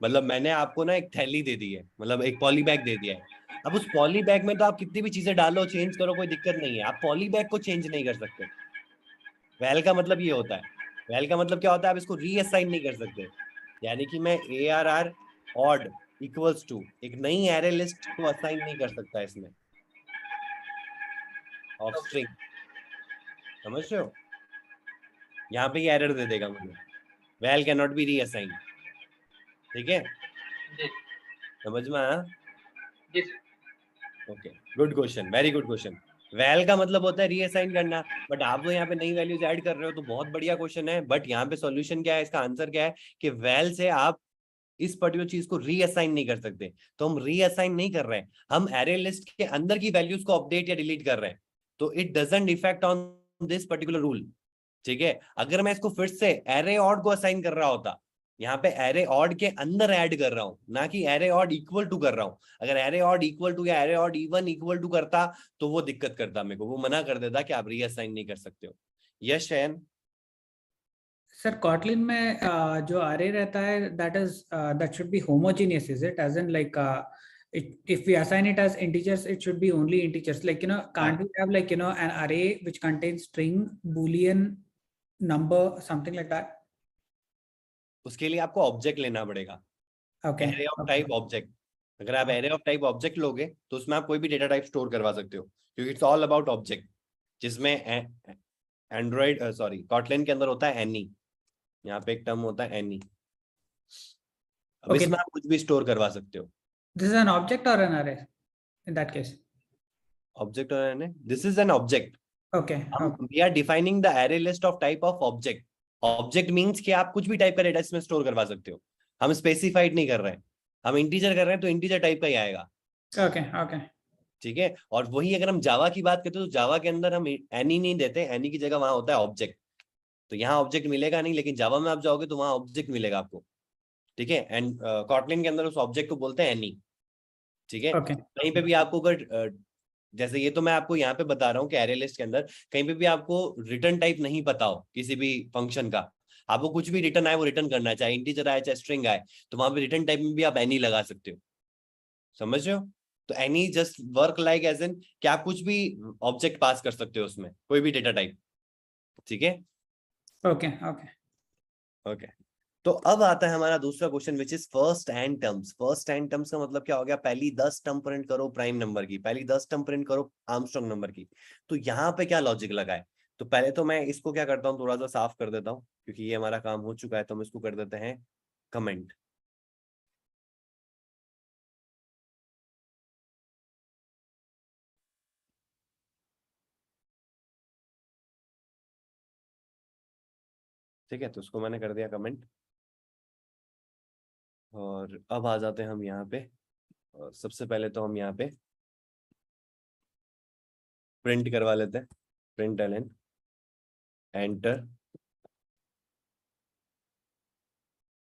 मतलब मैंने आपको ना एक थैली दे दी है, मतलब एक पॉली बैग दे दिया है। अब उस पॉली बैग में तो आप कितनी भी चीजें डालो, चेंज करो, कोई दिक्कत नहीं है, आप पॉली बैग को चेंज नहीं कर सकते। वैल का मतलब ये होता है, वैल का मतलब क्या होता है, आप इसको रीअसाइन नहीं कर सकते। यानी कि मैं ARR ऑड इक्वल्स टू एक नई एरे लिस्ट को असाइन नहीं कर सकता इसमें ऑफ स्ट्रिंग, समझ रहे हो? यहाँ पे एरर दे देगा मुझे, well can not be reassign. ठीक है, जी समझ में आया? जी okay, good question, very good question. Well का मतलब होता है रीअसाइन करना, बट आप तो यहाँ पे नई वैल्यूज ऐड कर रहे हो, तो बहुत बढ़िया क्वेश्चन है। बट यहाँ पे सॉल्यूशन क्या है, इसका आंसर क्या है कि वैल से आप इस पर्टिकुलर चीज को रीअसाइन नहीं कर सकते। तो हम रीअसाइन नहीं कर रहे हैं, हम एरे लिस्ट के अंदर की वैल्यूज को अपडेट या डिलीट कर रहे हैं, तो it doesn't effect on this particular rule. ठीक है, अगर मैं इसको फिर से एरे ऑड को असाइन कर रहा होता, यहाँ पे एरे ऑड के अंदर ऐड कर रहा हूं, ना कि एरे ऑड इक्वल टू कर रहा हूं। अगर एरे ऑड इक्वल टू या array odd even equal to करता तो वो दिक्कत करता, मेरे को वो मना कर देता कि आप रीअसाइन नहीं कर सकते हो। यस शयन? सर कॉटलिन में जो array रहता है that should be homogeneous, is it? As in like if we assign it as integers, it should be only integers. Like can't we have like an array which contains string, boolean, number, something like that? उसके लिए आपको object लेना पड़ेगा, Okay. Array of type object. अगर आप array of type object लोगे तो उसमें आप कोई भी डेटा टाइप स्टोर करवा सकते हो, क्योंकि इट्स ऑल अबाउट ऑब्जेक्ट, जिसमें एंड्रॉइड सॉरी कॉटलिन के अंदर होता है एनी, यहाँ पे एक टर्म होता है एनी। अब Okay. इसमें आप कुछ भी स्टोर करवा सकते हो। This is an object or an array in that case? Object और array, this is an object. Okay. Okay. We are defining the array list of type of object. Object means कि आप कुछ भी type का data इसमें store करवा सकते हो. हम स्पेसिफाइड नहीं कर रहे हैं, हम इंटीजर कर रहे हैं तो इंटीजर टाइप का ही आएगा. Okay. Okay. ठीक है. और वही अगर हम जावा की बात करते हैं तो जावा के अंदर हम एनी नहीं देते, एनी की जगह वहां होता है ऑब्जेक्ट. तो यहाँ ऑब्जेक्ट मिलेगा नहीं, लेकिन जावा में आप जाओगे तो वहां ऑब्जेक्ट मिलेगा आपको. ठीक है. एंड कॉटलिन के अंदर उस ऑब्जेक्ट को बोलते हैं एनी. ठीक है. Okay. कहीं पे भी आपको अगर जैसे ये तो मैं आपको यहाँ पे बता रहा हूँ कि एरे लिस्ट के अंदर कहीं पे भी आपको रिटर्न टाइप नहीं पता हो किसी भी फंक्शन का, आपको कुछ भी रिटर्न आए वो रिटर्न करना है, चाहे इंटीजर आए चाहे स्ट्रिंग आए, तो वहां पे रिटर्न टाइप में भी आप एनी लगा सकते हो. समझ रहे हो? तो any just work like as an कि आप कुछ भी ऑब्जेक्ट पास कर सकते हो उसमें, कोई भी डेटा टाइप. ठीक है. Okay. Okay. ओके. तो अब आता है हमारा दूसरा question which is first and terms. First and terms का मतलब क्या हो गया? पहली 10 टर्म प्रिंट करो प्राइम नंबर की, पहली 10 टर्म प्रिंट करो आर्मस्ट्रांग नंबर की. तो यहाँ पे क्या लॉजिक लगा है? तो पहले तो मैं इसको क्या करता हूँ, थोड़ा सा साफ कर देता हूँ क्योंकि ये हमारा काम हो चुका है. तो हम इसको कर देते हैं कमेंट. ठीक है. तो उसको मैंने कर दिया कमेंट. और अब आ जाते हैं हम यहाँ पे. और सबसे पहले तो हम यहाँ पे प्रिंट करवा लेते हैं. Println enter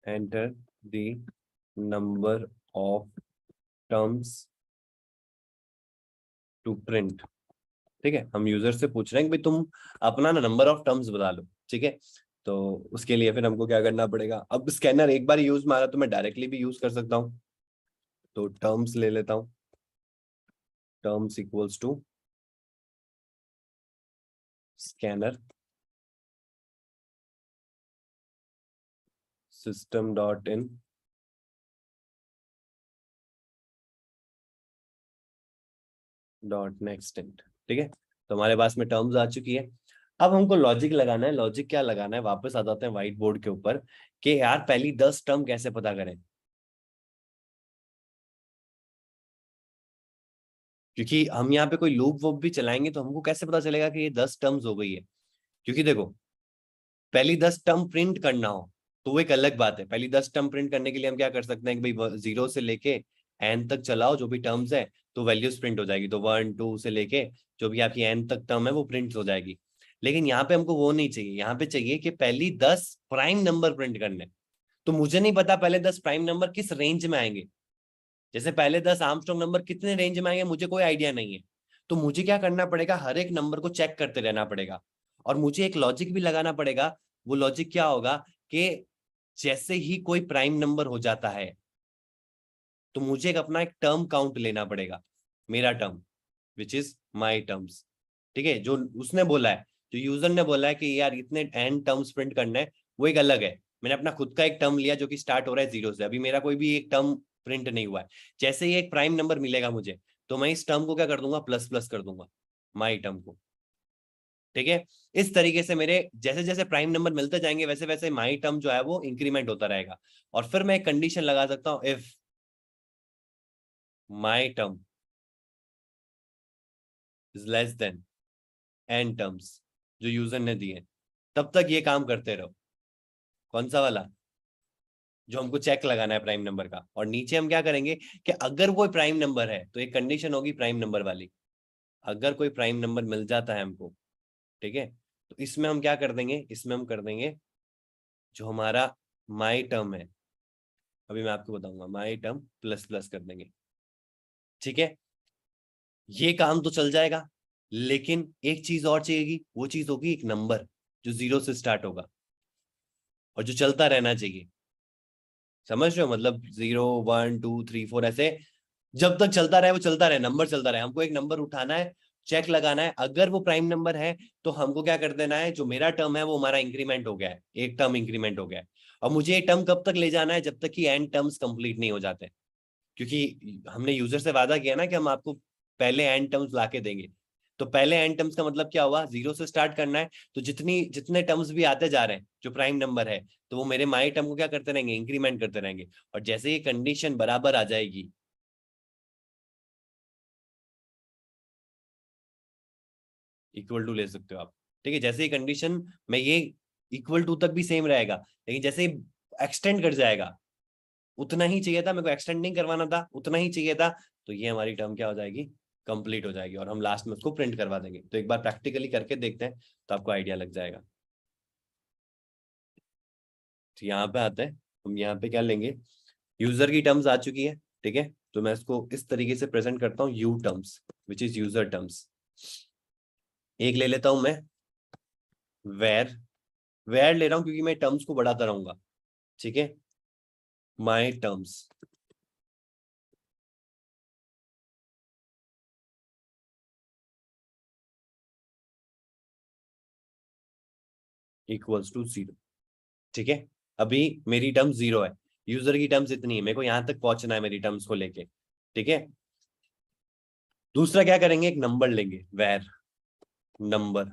enter the number of terms to print. ठीक है. हम यूजर से पूछ रहे हैं कि भाई तुम अपना ना नंबर ऑफ टर्म्स बता लो. ठीक है. तो उसके लिए फिर हमको क्या करना पड़ेगा? अब स्कैनर एक बार यूज में आ रहा तो मैं डायरेक्टली भी यूज कर सकता हूँ. तो टर्म्स ले लेता हूँ. Terms equals to scanner system.in .nextInt. ठीक है. तो हमारे पास में टर्म्स आ चुकी है. अब हमको लॉजिक लगाना है. लॉजिक क्या लगाना है? वापस आ जाते हैं व्हाइट बोर्ड के ऊपर कि यार पहली 10 टर्म कैसे पता करें, क्योंकि हम यहाँ पे कोई लूप वूप भी चलाएंगे तो हमको कैसे पता चलेगा कि ये 10 टर्म्स हो गई है? क्योंकि देखो पहली 10 टर्म प्रिंट करना हो तो वो एक अलग बात है. पहली 10 टर्म प्रिंट करने के लिए हम क्या कर सकते हैं कि भाई 0 से लेके n तक चलाओ जो भी टर्म्स है तो वैल्यूज प्रिंट हो जाएगी. तो 1 2 से लेके जो भी आपकी n तक टर्म है वो प्रिंट हो जाएगी. लेकिन यहाँ पे हमको वो नहीं चाहिए. यहाँ पे चाहिए कि पहली 10 प्राइम नंबर प्रिंट करने. तो मुझे नहीं पता पहले 10 प्राइम नंबर किस रेंज में आएंगे. जैसे पहले 10 आर्मस्ट्रांग नंबर कितने रेंज में आएंगे मुझे कोई आइडिया नहीं है. तो मुझे क्या करना पड़ेगा? हर एक नंबर को चेक करते रहना पड़ेगा. और मुझे एक लॉजिक भी लगाना पड़ेगा. वो लॉजिक क्या होगा कि जैसे ही कोई प्राइम नंबर हो जाता है तो मुझे अपना एक टर्म काउंट लेना पड़ेगा. मेरा term which is my terms. ठीक है. जो उसने बोला है, जो यूजर ने बोला है कि यार इतने n टर्म्स प्रिंट करना है, वो एक अलग है. मैंने अपना खुद का एक टर्म लिया जो कि स्टार्ट हो रहा है 0 से. अभी मेरा कोई भी एक टर्म प्रिंट नहीं हुआ है. जैसे ही एक प्राइम नंबर मिलेगा मुझे तो मैं इस टर्म को क्या कर दूंगा? प्लस प्लस कर दूंगा माई टर्म को. ठीक है. इस तरीके से मेरे जैसे जैसे प्राइम नंबर मिलते जाएंगे वैसे वैसे माई टर्म जो है वो इंक्रीमेंट होता रहेगा. और फिर मैं एक कंडीशन लगा सकता हूं, if my term is less then n terms जो यूजर ने दिए, तब तक ये काम करते रहो. कौन सा वाला? जो हमको चेक लगाना है प्राइम नंबर का. और नीचे हम क्या करेंगे कि अगर कोई प्राइम नंबर है तो एक कंडीशन होगी प्राइम नंबर वाली. अगर कोई प्राइम नंबर मिल जाता है हमको, ठीक है, तो इसमें हम क्या कर देंगे? इसमें हम कर देंगे जो हमारा माई टर्म है, अभी मैं आपको बताऊंगा, माई टर्म प्लस प्लस कर देंगे. ठीक है. ये काम तो चल जाएगा, लेकिन एक चीज और चाहिएगी. वो चीज होगी एक नंबर जो 0 से स्टार्ट होगा और जो चलता रहना चाहिए. समझ रहे हो? मतलब 0 1 2 3 4 ऐसे जब तक चलता रहे वो चलता रहे, नंबर चलता रहे. हमको एक नंबर उठाना है, चेक लगाना है. अगर वो प्राइम नंबर है तो हमको क्या कर देना है? जो मेरा टर्म है वो हमारा इंक्रीमेंट हो गया है, एक टर्म इंक्रीमेंट हो गया है. और मुझे ये टर्म कब तक ले जाना है? जब तक कि n टर्म्स कंप्लीट नहीं हो जाते. क्योंकि हमने यूजर से वादा किया ना कि हम आपको पहले n टर्म्स ला के देंगे. तो पहले n टर्म्स का मतलब क्या हुआ? 0 से स्टार्ट करना है. तो जितने टर्म्स भी आते जा रहे हैं जो प्राइम नंबर है, तो वो मेरे माई टर्म को क्या करते रहेंगे? इंक्रीमेंट करते रहेंगे. और जैसे ये कंडीशन बराबर आ जाएगी इक्वल टू ले सकते हो आप, ठीक है। जैसे ही कंडीशन में ये इक्वल टू तक भी सेम रहेगा, लेकिन जैसे ही एक्सटेंड कर जाएगा, उतना ही चाहिए था मेरे को, एक्सटेंड नहीं करवाना था, उतना ही चाहिए था, तो ये हमारी टर्म क्या हो जाएगी, कंप्लीट हो जाएगी, और हम लास्ट में उसको प्रिंट करवा देंगे। तो एक बार प्रैक्टिकली करके देखते हैं तो आपको आइडिया लग जाएगा। तो यहाँ पे आते हैं, हम यहाँ पे क्या लेंगे, यूजर की टर्म्स आ चुकी है, ठीक है। तो मैं इसको इस तरीके से प्रेजेंट करता हूँ, you terms which is user terms. एक ले लेता हूं मैं वेर, वेर ले रहा हूं क्योंकि मैं टर्म्स को बढ़ाता रहूंगा, ठीक है। माई टर्म्स इक्वल्स टू 0, ठीक है। अभी मेरी टर्म 0 है, यूजर की टर्म्स इतनी है, मेरे को यहां तक पहुंचना है मेरी टर्म्स को लेके, ठीक है। दूसरा क्या करेंगे, एक नंबर लेंगे, वेर नंबर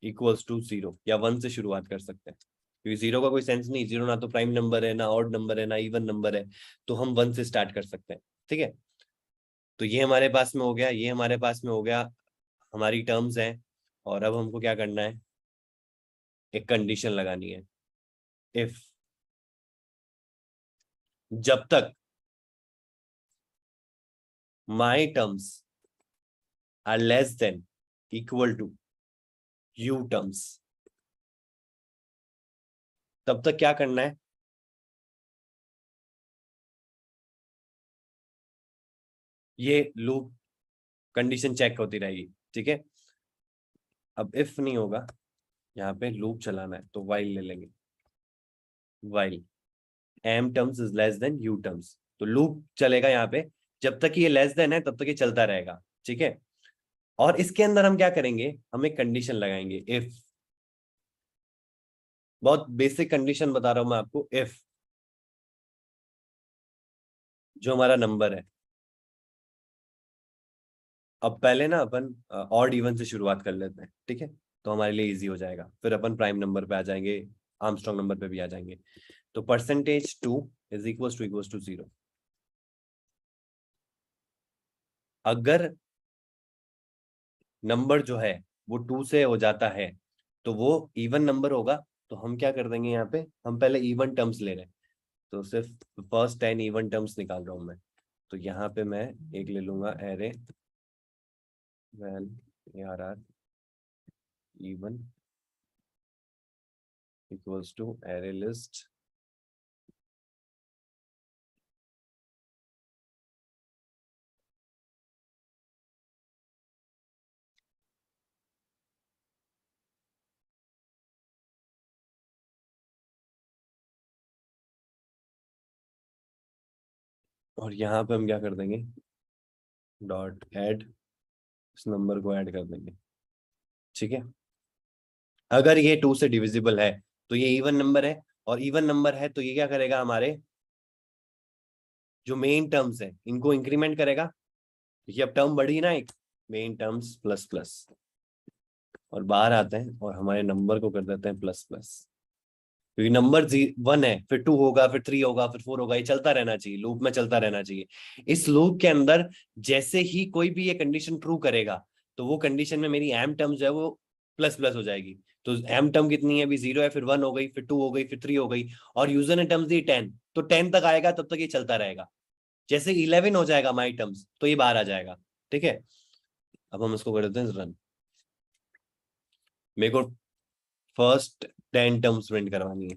इक्वल्स टू 0 या 1 से शुरुआत कर सकते हैं, क्योंकि 0 का कोई सेंस नहीं, 0 ना तो प्राइम नंबर है, ना ऑड नंबर है, ना इवन नंबर है, तो हम 1 से स्टार्ट कर सकते हैं, ठीक है। तो ये हमारे पास में हो गया, ये हमारे पास में हो गया, हमारी टर्म्स हैं। और अब हमको क्या करना है, एक कंडीशन लगानी है, इफ जब तक my terms are less than equal to you terms, तब तक क्या करना है, ये लूप कंडीशन चेक होती रहेगी, ठीक है। अब इफ नहीं होगा, यहाँ पे लूप चलाना है, तो वाइल ले लेंगे, while m terms is less than u terms, तो लूप चलेगा यहाँ पे, जब तक ये लेस देन है तब तक ये चलता रहेगा, ठीक है। और इसके अंदर हम क्या करेंगे, हम एक कंडीशन लगाएंगे, इफ, बहुत बेसिक कंडीशन बता रहा हूं मैं आपको, इफ जो हमारा नंबर है, अब पहले ना अपन ऑड इवन से शुरुआत कर लेते हैं, ठीक है, तो हमारे लिए इजी हो जाएगा, फिर अपन प्राइम नंबर पे आ जाएंगे, आर्मस्ट्रॉन्ग नंबर पे भी आ जाएंगे। तो %2 इज इक्वल टू 0। अगर नंबर जो है वो 2 से हो जाता है तो वो इवन नंबर होगा, तो हम क्या कर देंगे, यहाँ पे हम पहले इवन टर्म्स ले रहे हैं, तो सिर्फ फर्स्ट 10 इवन टर्म्स निकाल रहा हूं मैं, तो यहाँ पे मैं एक ले लूंगा array val ARR even equals to array list और यहाँ पे हम क्या कर देंगे, डॉट ऐड, इस नंबर को ऐड कर देंगे, ठीक है। अगर ये 2 से डिविजिबल है तो ये इवन नंबर है, और इवन नंबर है तो ये क्या करेगा, हमारे जो मेन टर्म्स है इनको इंक्रीमेंट करेगा, ये अब टर्म बढ़ी ना, एक मेन टर्म्स प्लस प्लस, और बाहर आते हैं और हमारे नंबर को कर देते हैं प्लस प्लस, क्योंकि नंबर 1 है, फिर 2 होगा, फिर 3 होगा, फिर 4 होगा, ये चलता रहना चाहिए, लूप में चलता रहना चाहिए। इस लूप के अंदर जैसे ही कोई भी ये कंडीशन ट्रू करेगा, तो वो कंडीशन में मेरी एम टर्म जो है वो प्लस प्लस हो जाएगी। तो एम टर्म कितनी है, अभी 0 है, फिर 1 हो गई, फिर 2 हो गई, फिर 3 हो गई, और यूजर ने टर्म्स दी 10, तो 10 तक आएगा, तब तक ये चलता रहेगा। जैसे 11 हो जाएगा माई टर्म्स, तो ये बाहर आ जाएगा, ठीक है। अब हम इसको कर देते हैं रन। मेरे को फर्स्ट 10 टर्म्स प्रिंट करवानी है,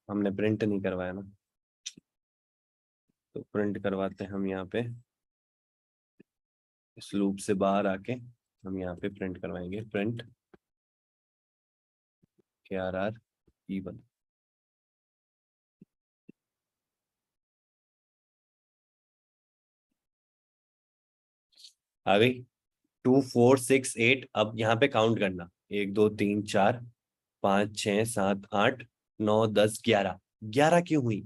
हमने प्रिंट नहीं करवाया ना, तो प्रिंट करवाते हैं हम यहाँ पे, इस लूप से बाहर आके हम यहाँ पे प्रिंट करवाएंगे, प्रिंट ARR इवन। आ गई 2 4 6 8। अब यहाँ पे काउंट करना, 1 2 3 4 5 6 7 8 9 10 11। 11 क्यों हुई,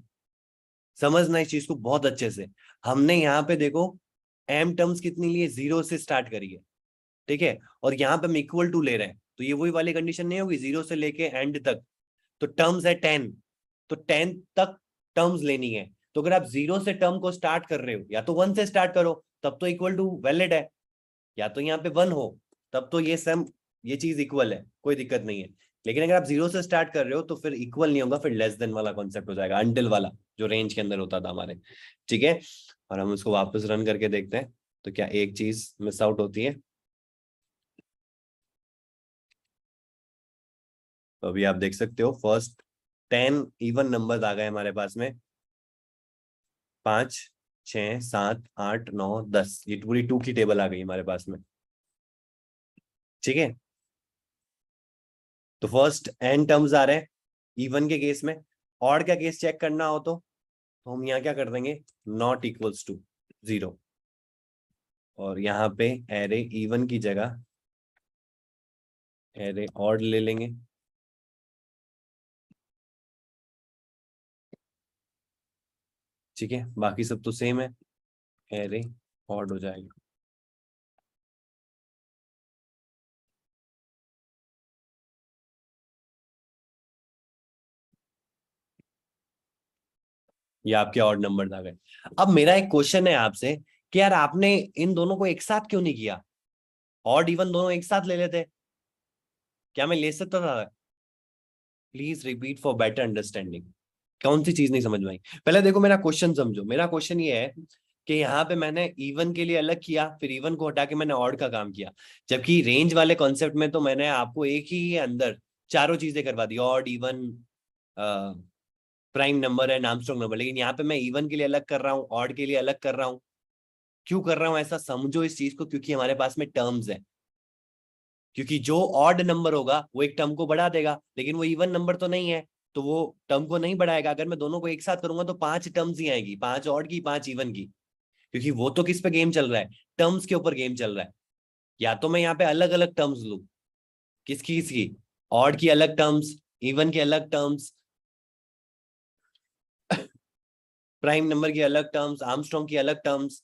समझना इस चीज को बहुत अच्छे से। हमने यहाँ पे देखो एम टर्म्स कितनी लिए, 0 से स्टार्ट करी है, ठीक है, और यहाँ पे हम इक्वल टू ले रहे हैं, तो ये वही वाली कंडीशन नहीं होगी, 0 से लेके एंड तक, तो टर्म्स है 10, तो 10 तक टर्म्स लेनी है। तो अगर आप 0 से टर्म को स्टार्ट कर रहे हो, या तो 1 से स्टार्ट करो, तब तो इक्वल टू वैलिड है, या तो यहाँ पे 1 हो तब तो ये सम ये चीज इक्वल है, कोई दिक्कत नहीं है। लेकिन अगर आप 0 से स्टार्ट कर रहे हो तो फिर इक्वल नहीं होगा, फिर लेस देन वाला कॉन्सेप्ट हो जाएगा, अनटिल वाला जो रेंज के अंदर होता था हमारे। ठीक है, और हम उसको वापस रन करके देखते हैं तो क्या एक चीज मिस आउट होती है। तो अभी आप देख सकते हो फर्स्ट 10 इवन नंबर्स आ गए हमारे पास में, 5 6 7 8 9 10, ये पूरी 2 की टेबल आ गई हमारे पास में। ठीक है, तो फर्स्ट n टर्म्स आ रहे हैं इवन के केस में। ऑड का केस चेक करना हो तो हम यहाँ क्या कर देंगे, नॉट इक्वल्स टू 0, और यहाँ पे एरे इवन की जगह एरे ऑड ले लेंगे। ठीक है, बाकी सब तो सेम है, एरे ऑड हो जाएगा। ये आपके ऑड नंबर आ गए। अब मेरा एक क्वेश्चन है आपसे कि यार आपने इन दोनों को एक साथ क्यों नहीं किया, ऑड इवन दोनों एक साथ ले लेते, क्या मैं ले सकता था? Please repeat for better understanding. कौन सी चीज नहीं समझ में आई? पहले देखो मेरा क्वेश्चन समझो। मेरा क्वेश्चन ये है कि यहाँ पे मैंने इवन के लिए अलग किया, फिर इवन को हटा के मैंने ऑड का काम किया, जबकि रेंज वाले कॉन्सेप्ट में तो मैंने आपको एक ही अंदर चारों चीजें करवा दी, ऑड इवन प्राइम नंबर है आर्मस्ट्रांग नंबर। लेकिन यहाँ पे मैं इवन के लिए अलग कर रहा हूँ, ऑड के लिए अलग कर रहा हूँ। क्यों कर रहा हूँ ऐसा, समझो इस चीज को, क्योंकि हमारे पास में टर्म्स है। क्योंकि जो ऑड नंबर होगा वो एक टर्म को बढ़ा देगा, लेकिन वो इवन नंबर तो नहीं है तो वो टर्म को नहीं बढ़ाएगा। अगर मैं दोनों को एक साथ करूंगा तो 5 टर्म्स ही आएगी, 5 ऑड की 5 इवन की, क्योंकि वो तो किस पे गेम चल रहा है, टर्म्स के ऊपर गेम चल रहा है। या तो मैं यहाँ पे अलग अलग टर्म्स लू, किसकी किसकी, ऑड की अलग टर्म्स, इवन के अलग टर्म्स, प्राइम नंबर की अलग टर्म्स, आर्मस्ट्रांग की अलग टर्म्स,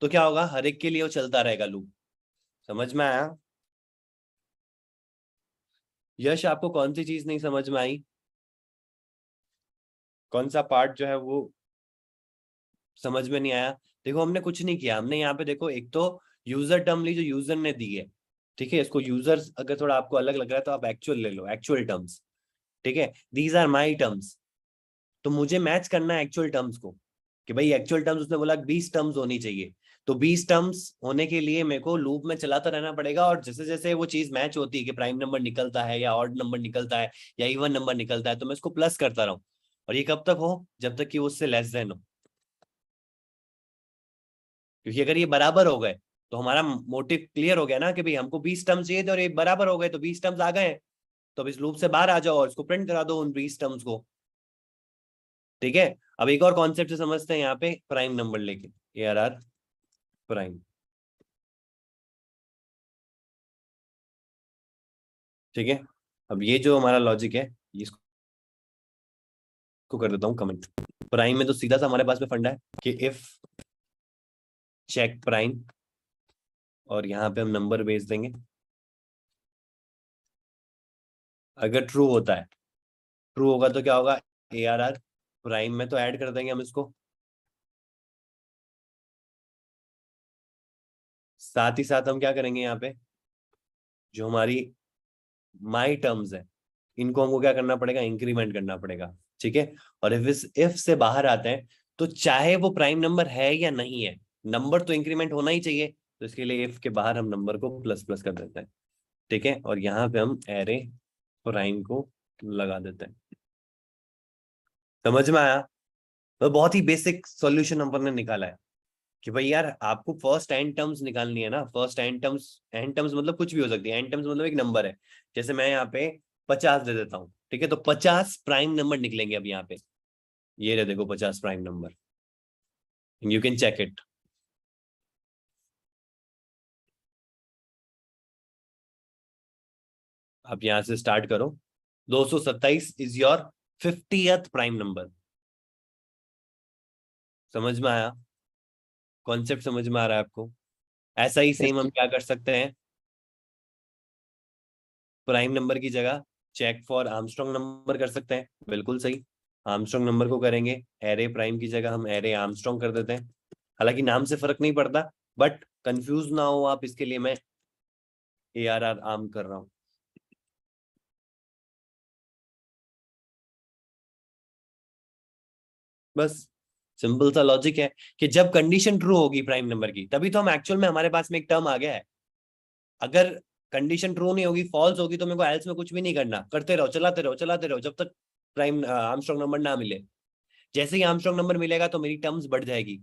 तो क्या होगा, हर एक के लिए वो चलता रहेगा लूप। समझ में आया? यश आपको कौन सी चीज नहीं समझ में आई, कौन सा पार्ट जो है वो समझ में नहीं आया? देखो हमने कुछ नहीं किया, हमने यहाँ पे देखो एक तो यूजर टर्म ली जो यूजर ने दी है। ठीक है, इसको यूजर अगर थोड़ा आपको अलग लग रहा है तो आप एक्चुअल ले लो, एक्चुअल टर्म्स। ठीक है, दीज आर माई टर्म्स, तो मुझे मैच करना है एक्चुअल टर्म्स को, कि भाई एक्चुअल टर्म्स उसने बोला 20 टर्म्स होनी चाहिए, तो 20 टर्म्स होने के लिए मेरे को लूप में चलाता रहना पड़ेगा। और जैसे जैसे वो चीज मैच होती है कि प्राइम नंबर निकलता है या ऑड नंबर निकलता है या इवन नंबर निकलता है, तो मैं इसको प्लस करता रहूं। और ये कब तक हो, जब तक कि वो उससे लेस देन हो। क्योंकि अगर ये बराबर हो गए तो हमारा मोटिव क्लियर हो गया ना, कि भाई हमको 20 टर्म्स चाहिए थे और ये बराबर हो गए, तो 20 टर्म्स आ गए हैं, तो अब इस लूप से बाहर आ जाओ और इसको प्रिंट करा दो उन 20 टर्म्स को। ठीक है, अब एक और कॉन्सेप्ट से समझते हैं यहाँ पे, प्राइम नंबर लेके, ARR प्राइम। ठीक है, अब ये जो हमारा लॉजिक है इसको कर देता हूँ कमेंट। प्राइम में तो सीधा सा हमारे पास में फंडा है कि इफ चेक प्राइम, और यहाँ पे हम नंबर भेज देंगे। अगर ट्रू होता है, ट्रू होगा तो क्या होगा, ARR प्राइम में तो ऐड कर देंगे हम इसको, साथ ही साथ हम क्या करेंगे, यहाँ पे जो हमारी माई टर्म्स है इनको हमको क्या करना पड़ेगा, इंक्रीमेंट करना पड़ेगा। ठीक है, और इफ से बाहर आते हैं तो चाहे वो प्राइम नंबर है या नहीं है, नंबर तो इंक्रीमेंट होना ही चाहिए, तो इसके लिए इफ के बाहर हम नंबर को प्लस प्लस कर देते हैं। ठीक है, और यहाँ पे हम एरे प्राइम को लगा देते हैं। समझ में आया? तो बहुत ही बेसिक सॉल्यूशन अपन ने निकाला है कि भाई यार आपको फर्स्ट एन टर्म्स निकालनी है ना। फर्स्ट एन टर्म्स मतलब कुछ भी हो सकती है, एन टर्म्स मतलब एक नंबर है। जैसे मैं यहाँ पे 50 दे देता हूँ, ठीक है, तो 50 प्राइम नंबर निकलेंगे अब यहाँ पे। ये रहे देखो 50 prime number, you can check it. आप यहां से स्टार्ट करो, 227 is your 50th prime number. समझ में आया? कॉन्सेप्ट समझ में आ रहा है आपको? ऐसा ही सेम हम क्या कर सकते हैं, प्राइम नंबर की जगह चेक फॉर आर्मस्ट्रांग नंबर कर सकते हैं। बिल्कुल सही, आर्मस्ट्रांग नंबर को करेंगे, एरे प्राइम की जगह हम एरे आर्मस्ट्रांग कर देते हैं। हालांकि नाम से फर्क नहीं पड़ता, बट कंफ्यूज ना हो आप, इसके लिए मैं ARR आर्म कर रहा हूँ। बस सिंपल सा लॉजिक है कि जब कंडीशन ट्रू होगी प्राइम नंबर की, तभी तो हम एक्चुअल में हमारे पास में एक टर्म आ गया है। अगर कंडीशन ट्रू नहीं होगी, फॉल्स होगी, तो मेरे को एल्स में कुछ भी नहीं करना, करते रहो, चलाते रहो जब तक प्राइम आर्मस्ट्रांग नंबर ना मिले। जैसे ही आर्मस्ट्रांग नंबर मिलेगा तो मेरी टर्म्स बढ़ जाएगी,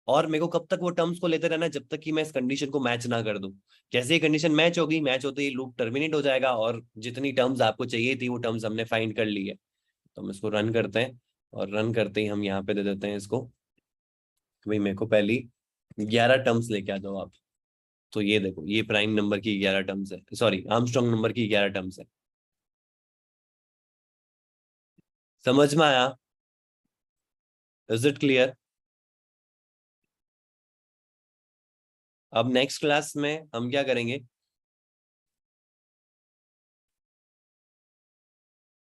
और मेरे को कब तक वो टर्म्स को लेते रहना, जब तक कि मैं इस कंडीशन को मैच ना कर दूं। जैसे ही कंडीशन मैच होगी, मैच होते ही लूप टर्मिनेट हो जाएगा, और जितनी टर्म्स आपको चाहिए थी वो टर्म्स हमने फाइंड कर ली है। तो हम इसको रन करते हैं, और रन करते ही हम यहाँ पे दे देते हैं इसको, भाई मेरे को पहली 11 टर्म्स लेके आ जाओ आप। तो ये देखो, ये प्राइम नंबर की 11 टर्म्स है, सॉरी आर्मस्ट्रांग नंबर की 11 टर्म्स है। समझ में आया? Is it clear? अब नेक्स्ट क्लास में हम क्या करेंगे,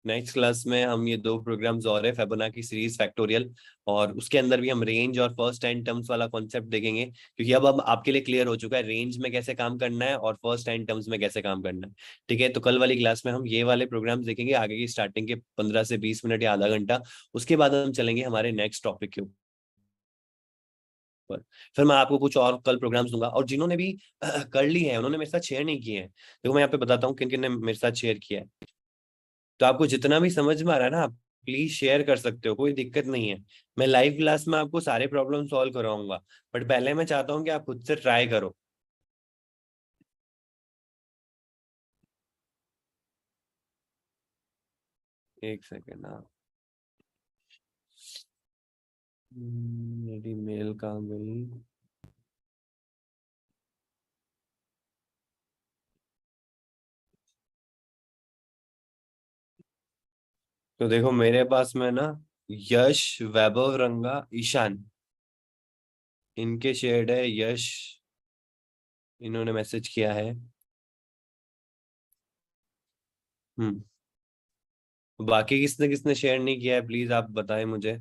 नेक्स्ट क्लास में हम ये 2 प्रोग्राम्स और है, फिबोनाची सीरीज, फैक्टोरियल, और उसके अंदर भी हम रेंज और फर्स्ट एंड टर्म्स वाला कॉन्सेप्ट देखेंगे, क्योंकि अब आपके लिए क्लियर हो चुका है रेंज में कैसे काम करना है और फर्स्ट एंड टर्म्स में कैसे काम करना है। ठीक है, तो कल वाली क्लास में हम ये वाले प्रोग्राम्स देखेंगे, आगे की स्टार्टिंग के 15 से 20 मिनट या आधा घंटा। उसके बाद हम चलेंगे हमारे नेक्स्ट टॉपिक के ऊपर। फिर मैं आपको कुछ और कल प्रोग्राम्स दूंगा, और जिन्होंने भी कर ली है उन्होंने मेरे साथ शेयर नहीं किए हैं। देखो मैं यहाँ पे बताता हूँ किन किन ने मेरे साथ शेयर किया है। तो आपको जितना भी समझ में आ रहा है ना, आप प्लीज शेयर कर सकते हो, कोई दिक्कत नहीं है। मैं लाइव क्लास में आपको सारे प्रॉब्लम सॉल्व कराऊंगा, बट पहले मैं चाहता हूँ कि आप खुद से ट्राई करो। एक सेकेंड ना, मेरी मेल कहाँ गई? तो देखो मेरे पास में ना यश, वैभव, रंगा, ईशान, इनके शेयर्ड है। यश, इन्होंने मैसेज किया है। बाकी किसने किसने शेयर नहीं किया है, प्लीज आप बताएं मुझे।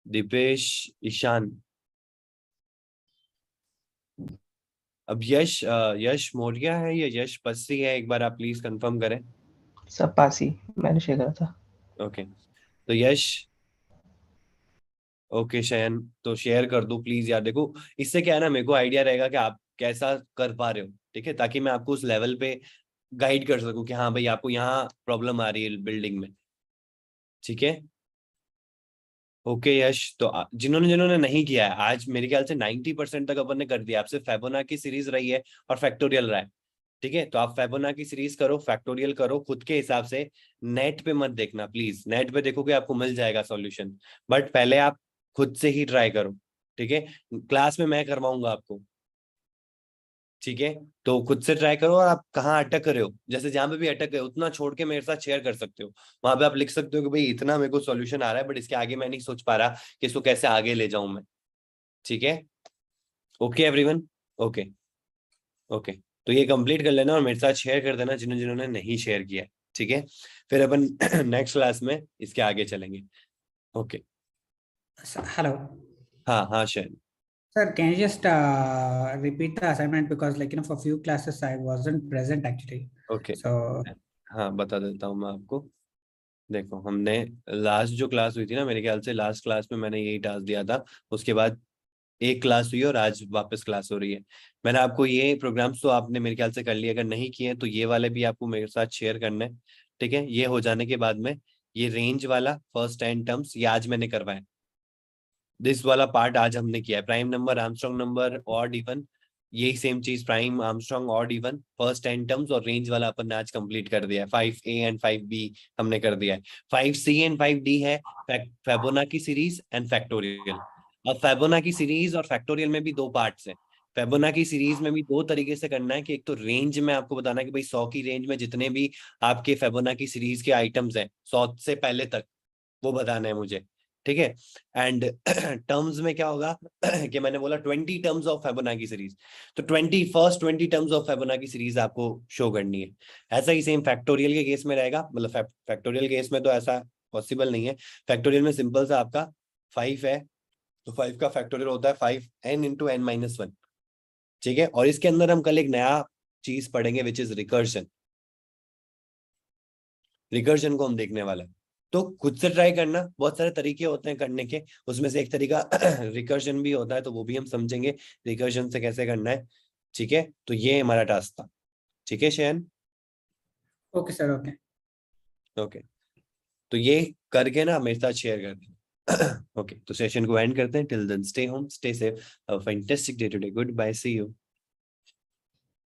दीपेश, ईशान। अब यश यश मौर्य है या यश पस्सी है, एक बार आप प्लीज कंफर्म करें। सब पास ही मैंने शेयर करा था। ओके, तो यश, ओके शयन, तो शेयर कर दो प्लीज यार। देखो इससे क्या है ना, मेरे को आइडिया रहेगा कि आप कैसा कर पा रहे हो, ठीक है, ताकि मैं आपको उस लेवल पे गाइड कर सकूं कि हाँ भाई आपको यहाँ प्रॉब्लम आ रही है बिल्डिंग में। ठीक है, ओके यश। तो जिन्होंने जिन्होंने नहीं किया है, आज मेरे ख्याल से 90% तक अपन ने कर दिया। आपसे फिबोनाची सीरीज रही है और फैक्टोरियल रहा है। ठीक है, तो आप फिबोनाची सीरीज करो, फैक्टोरियल करो खुद के हिसाब से। नेट पे मत देखना प्लीज, नेट पे देखोगे आपको मिल जाएगा सॉल्यूशन, बट पहले आप खुद से ही ट्राई करो। ठीक है, क्लास में मैं करवाऊंगा आपको। ठीक है, तो खुद से ट्राई करो, और आप कहाँ अटक रहे हो, जैसे जहां पे भी अटक गए उतना छोड़ के मेरे साथ शेयर कर सकते हो। वहां पे आप लिख सकते हो कि भाई इतना मेरे को सॉल्यूशन आ रहा है, बट इसके आगे मैं नहीं सोच पा रहा कि इसको कैसे आगे ले जाऊं मैं। ठीक है, ओके एवरीवन, ओके ओके। तो ये कंप्लीट कर लेना और मेरे साथ शेयर कर देना जिन्होंने जिन्होंने नहीं शेयर किया। ठीक है, फिर अपन नेक्स्ट क्लास में इसके आगे चलेंगे। Okay, Hello. हाँ हाँ share. Sir, can you just repeat the assignment because for few classes I wasn't present actually. Okay, So हाँ बता देता हूँ मैं आपको। देखो हमने लास्ट जो क्लास हुई थी ना, मेरे ख्याल से लास्ट क्लास में मैंने यही टास्क दिया था। उसके बाद एक क्लास हुई और आज वापस क्लास हो रही है। मैंने आपको ये प्रोग्राम्स तो आपने मेरे ख्याल से कर लिए, अगर नहीं किए तो ये वाले भी आपको मेरे साथ शेयर करना है। ठीक है, ये हो जाने के बाद में ये रेंज वाला फर्स्ट एंड टर्म्स ये आज मैंने करवाया। दिस वाला पार्ट आज हमने किया है, prime number, Armstrong number, odd even, यही सेम चीज, prime, Armstrong, odd even, first and terms, और रेंज वाला अपन ने आज कंप्लीट कर दिया है। 5A एंड 5B हमने कर दिया है। 5C एंड 5D है फिबोनाची सीरीज एंड फैक्टोरियल। अब फिबोनाची सीरीज और फैक्टोरियल में भी 2 पार्ट्स हैं। फिबोनाची सीरीज में भी 2 तरीके से करना है, कि एक तो रेंज में आपको बताना है कि भाई 100 की रेंज में जितने भी आपके फिबोनाची सीरीज के आइटम्स हैं 100 से पहले तक, वो बताना है मुझे। ठीक है, एंड टर्म्स में क्या होगा कि मैंने बोला 20 टर्म्स ऑफ फिबोनाची सीरीज, तो 20 टर्म्स ऑफ फिबोनाची सीरीज आपको शो करनी है। ऐसा ही सेम फैक्टोरियल के केस में रहेगा, मतलब फैक्टोरियल केस में तो ऐसा पॉसिबल नहीं है। फैक्टोरियल में सिंपल सा आपका 5 है, तो 5 का फैक्टोरियल होता है 5n इंटू n माइनस 1, ठीक है। और इसके अंदर हम कल एक नया चीज पढ़ेंगे विच इज रिकर्जन। रिकर्जन को हम देखने वाले हैं, तो खुद से ट्राई करना, बहुत सारे तरीके होते हैं करने के, उसमें से एक तरीका रिकर्जन भी होता है, तो वो भी हम समझेंगे रिकर्जन से कैसे करना है, ठीक है। तो ये हमारा टास्क था, ठीक है शयन। Okay sir, okay. ओके, तो ये करके ना मेरे साथ शेयर कर देना। ओके, तो सेशन को एंड करते हैं। Till then stay home, stay safe, have a fantastic day today, good bye, see you.